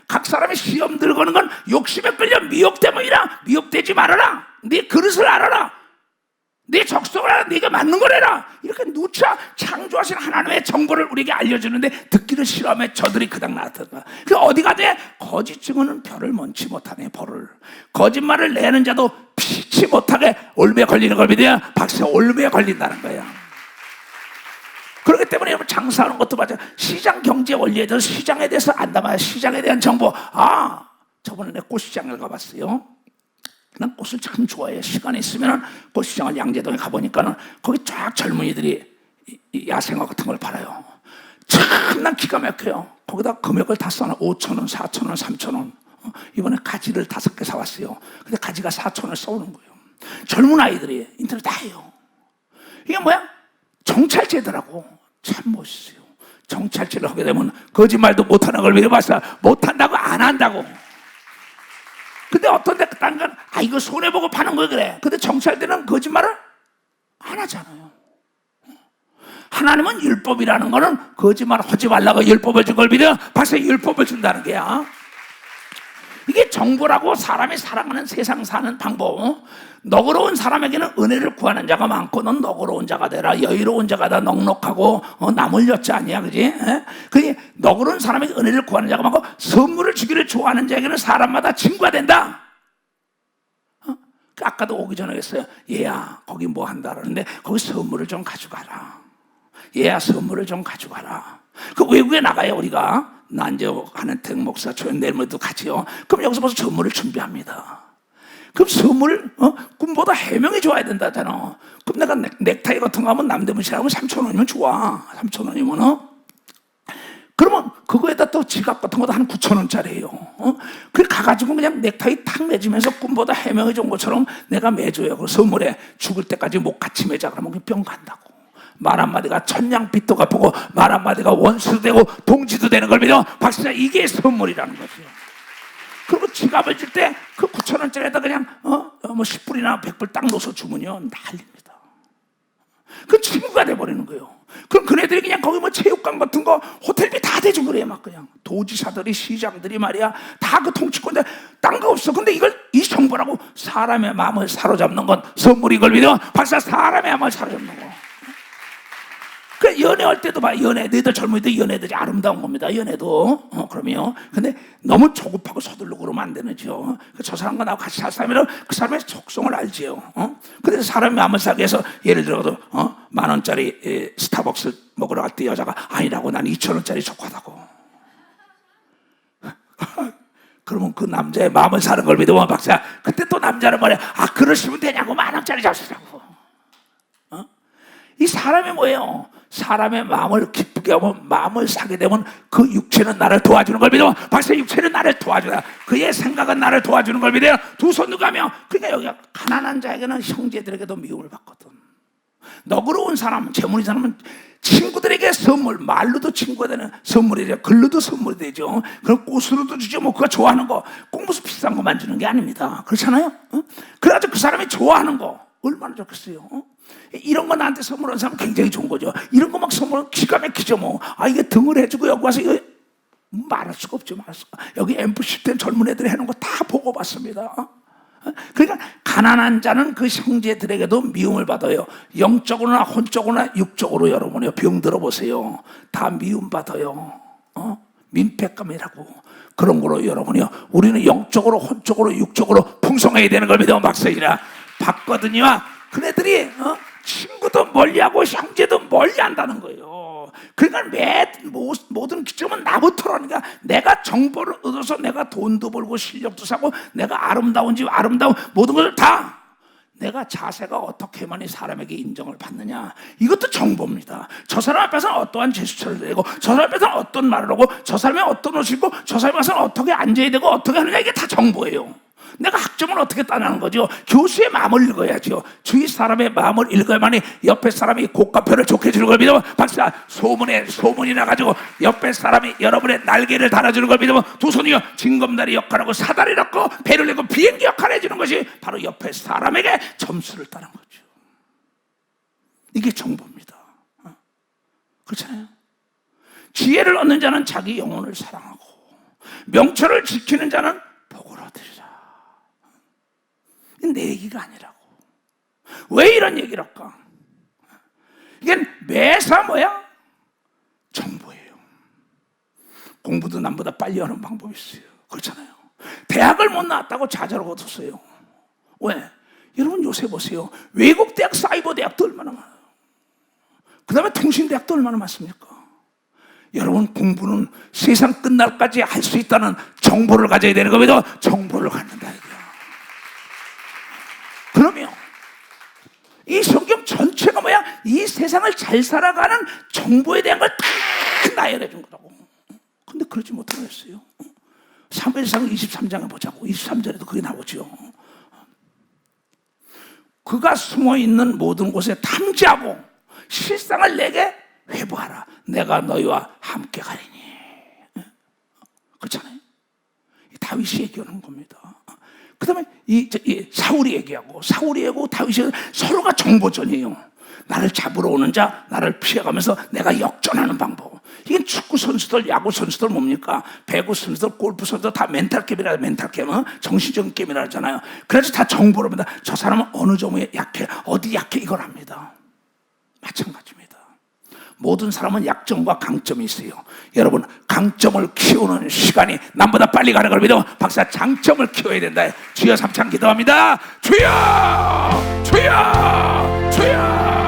각 사람이 시험 들거는 건 욕심에 끌려 미혹 때문이라. 미혹되지 말아라. 네 그릇을 알아라. 네 적성을 알아. 네가 맞는 거래라. 이렇게 누차 창조하신 하나님의 정보를 우리에게 알려주는데 듣기를 싫어하며 저들이 그닥 나타나. 그 어디가 돼? 거짓 증언은 별을 먼치 못하네. 벌을. 거짓말을 내는 자도 피치 못하게 올무에 걸리는 걸 믿어야 박사 올무에 걸린다는 거야. 그렇기 때문에 여러분 장사하는 것도 맞아요. 시장 경제 원리에 대해서 시장에 대해서 안다마야. 시장에 대한 정보. 저번에 내가 꽃시장을 가봤어요. 난 꽃을 참 좋아해. 시간이 있으면 꽃시장을 양재동에 가보니까는 거기 쫙 젊은이들이 야생화 같은 걸 팔아요. 참 난 기가 막혀요. 거기다 금액을 다 써놔. 5,000원, 4,000원, 3,000원. 이번에 가지를 5개 사왔어요. 근데 가지가 4,000원을 써오는 거예요. 젊은 아이들이 인터넷 다 해요. 이게 뭐야? 정찰제더라고. 참 멋있어요. 정찰제를 하게 되면 거짓말도 못하는 걸 믿어봤어. 못한다고 안 한다고. 근데 어떤 데 딴 건 이거 손해보고 파는 거 그래. 근데 정찰대는 거짓말을 안 하잖아요. 하나님은 율법이라는 거는 거짓말 하지 말라고 율법을 준 걸 믿어. 벌써 율법을 준다는 거야. 이게 정보라고. 사람이 살아가는 세상 사는 방법. 너그러운 사람에게는 은혜를 구하는 자가 많고 넌 너그러운 자가 되라. 여유로운 자가 다 넉넉하고 남을 엿지 아니야, 그지? 그게 너그러운 사람에게 은혜를 구하는 자가 많고 선물을 주기를 좋아하는 자에게는 사람마다 친구가 된다. 아까도 오기 전에 했어요. 얘야 거기 뭐 한다 그러는데 거기 선물을 좀 가져가라. 얘야 선물을 좀 가져가라. 그 외국에 나가요 우리가. 나 이제 한혜택 목사 조연 내일 모레도 같이요. 그럼 여기서 벌써 선물을 준비합니다. 그럼 선물 꿈보다 해명이 좋아야 된다잖아. 그럼 내가 넥타이 같은 거 하면 남대문 시라고 3,000원이면 좋아. 3,000원이면 그러면 그거에다 또 지갑 같은 것도 한 9,000원짜리예요. 그래 가가지고 그냥 넥타이 탁 매주면서 꿈보다 해명이 좋은 것처럼 내가 매줘요. 그 선물에 죽을 때까지 목 같이 매자 그러면 그 병 간다고. 말 한마디가 천냥빚도 갚고 말 한마디가 원수도 되고 동지도 되는 걸 믿어. 박사 이게 선물이라는 거죠. 그리고 지갑을 줄 때 그 9,000원짜리에다 그냥 뭐 10불이나 100불 딱 넣어서 주면요 난립니다. 그 친구가 돼버리는 거예요. 그럼 그네들이 그냥 거기 뭐 체육관 같은 거 호텔비 다 대주고 그래. 막 그냥 도지사들이 시장들이 말이야 다 그 통치권데 딴 거 없어. 근데 이걸 이 정보라고. 사람의 마음을 사로잡는 건 선물인 걸 믿어. 박사 사람의 마음을 사로잡는 거. 그 연애할 때도 봐. 너희들 젊은이들 연애들이 아름다운 겁니다. 연애도. 그러면요. 근데 너무 조급하고 서둘르고 그러면 안 되는죠. 저 사람과 나하고 같이 살 사람이면 그 사람의 속성을 알지요. 근데 사람이 마음을 사기 위해서 예를 들어도 10,000원짜리 스타벅스 먹으러 갈 때 여자가 아니라고 난 2,000원짜리 족하다고. 그러면 그 남자의 마음을 사는 걸 믿으면 박사 그때 또 남자는 말해 그러시면 되냐고 10,000원짜리 잡수라고. 이 사람이 뭐예요? 사람의 마음을 기쁘게 하면 마음을 사게 되면 그 육체는 나를 도와주는 걸 믿어. 박사 육체는 나를 도와주라. 그의 생각은 나를 도와주는 걸 믿어요. 두 손 누가 하며. 그러니까 여기가 가난한 자에게는 형제들에게도 미움을 받거든. 너그러운 사람, 재물인 사람은 친구들에게 선물, 말로도 친구가 되는 선물이 되죠. 글로도 선물이 되죠. 그럼 꽃으로도 주죠. 뭐 그가 좋아하는 거 꼭 무슨 비싼 거만 주는 게 아닙니다. 그렇잖아요. 그래가지고 그 사람이 좋아하는 거 얼마나 좋겠어요. 이런 거 나한테 선물한 사람 굉장히 좋은 거죠. 이런 거 막 선물하면 기가 막히죠. 뭐. 이게 등을 해주고 여기 와서 이거 말할 수가 없죠. 말할 수가. 여기 앰프 때 젊은 애들이 해놓은 거 다 보고 봤습니다. 그러니까 가난한 자는 그 형제들에게도 미움을 받아요. 영적으로나 혼적으로나 육적으로 여러분이요, 병 들어보세요. 다 미움 받아요. 민폐감이라고. 그런 거로 여러분이요, 우리는 영적으로 혼적으로 육적으로 풍성해야 되는 걸 믿어 박사이라 받거든요. 그네들이 친구도 멀리하고 형제도 멀리한다는 거예요. 그러니까 모든 기점은 나부터라니까. 내가 정보를 얻어서 내가 돈도 벌고 실력도 사고 내가 아름다운 집 아름다운 모든 것을 다 내가 자세가 어떻게만이 사람에게 인정을 받느냐, 이것도 정보입니다. 저 사람 앞에서는 어떠한 제스처를 내고 저 사람 앞에서는 어떤 말을 하고 저 사람이 어떤 옷을 입고 저 사람 앞에서는 어떻게 앉아야 되고 어떻게 하느냐, 이게 다 정보예요. 내가 학점을 어떻게 따냐는 거죠. 교수의 마음을 읽어야죠. 주위 사람의 마음을 읽어야만이 옆에 사람이 고가표를 좋게 주는 걸 믿으면 박사 소문이 나가지고 옆에 사람이 여러분의 날개를 달아주는 걸 믿으면 두 손이요 징검다리 역할하고 사다리 넣고 배를 내고 비행기 역할을 해주는 것이 바로 옆에 사람에게 점수를 따는 거죠. 이게 정보입니다. 그렇잖아요. 지혜를 얻는 자는 자기 영혼을 사랑하고 명철을 지키는 자는 복을 얻으리라. 내 얘기가 아니라고. 왜 이런 얘기를 할까? 이게 매사 뭐야? 정보예요. 공부도 남보다 빨리 하는 방법이 있어요. 그렇잖아요. 대학을 못 나왔다고 좌절을 얻었어요. 왜? 여러분 요새 보세요. 외국 대학, 사이버 대학도 얼마나 많아요. 그 다음에 통신대학도 얼마나 많습니까? 여러분 공부는 세상 끝날까지 할 수 있다는 정보를 가져야 되는 겁니다. 정보를 갖는다 이거야. 그러면 이 성경 전체가 뭐야? 이 세상을 잘 살아가는 정보에 대한 걸 다 나열해 준 거라고. 근데 그러지 못하고 있어요. 사무엘상 23장에 보자고. 23절에도 그게 나오죠. 그가 숨어있는 모든 곳에 탐지하고 실상을 내게 회부하라. 내가 너희와 함께 가리니. 그렇잖아요. 다윗이 얘기하는 겁니다. 그 다음에 사울이 얘기하고 다윗이 서로가 정보전이에요. 나를 잡으러 오는 자, 나를 피해가면서 내가 역전하는 방법. 이게 축구 선수들, 야구 선수들 뭡니까? 배구 선수들, 골프 선수들 다 멘탈 게임이라, 멘탈 게임, 정신적인 게임이라 하잖아요. 그래서 다 정보를 합니다. 저 사람은 어느 점에 약해, 어디 약해, 이걸 합니다. 마찬가지입니다. 모든 사람은 약점과 강점이 있어요. 여러분 강점을 키우는 시간이 남보다 빨리 가는 걸 믿어 박사 장점을 키워야 된다. 주여 삼창 기도합니다. 주여 주여 주여.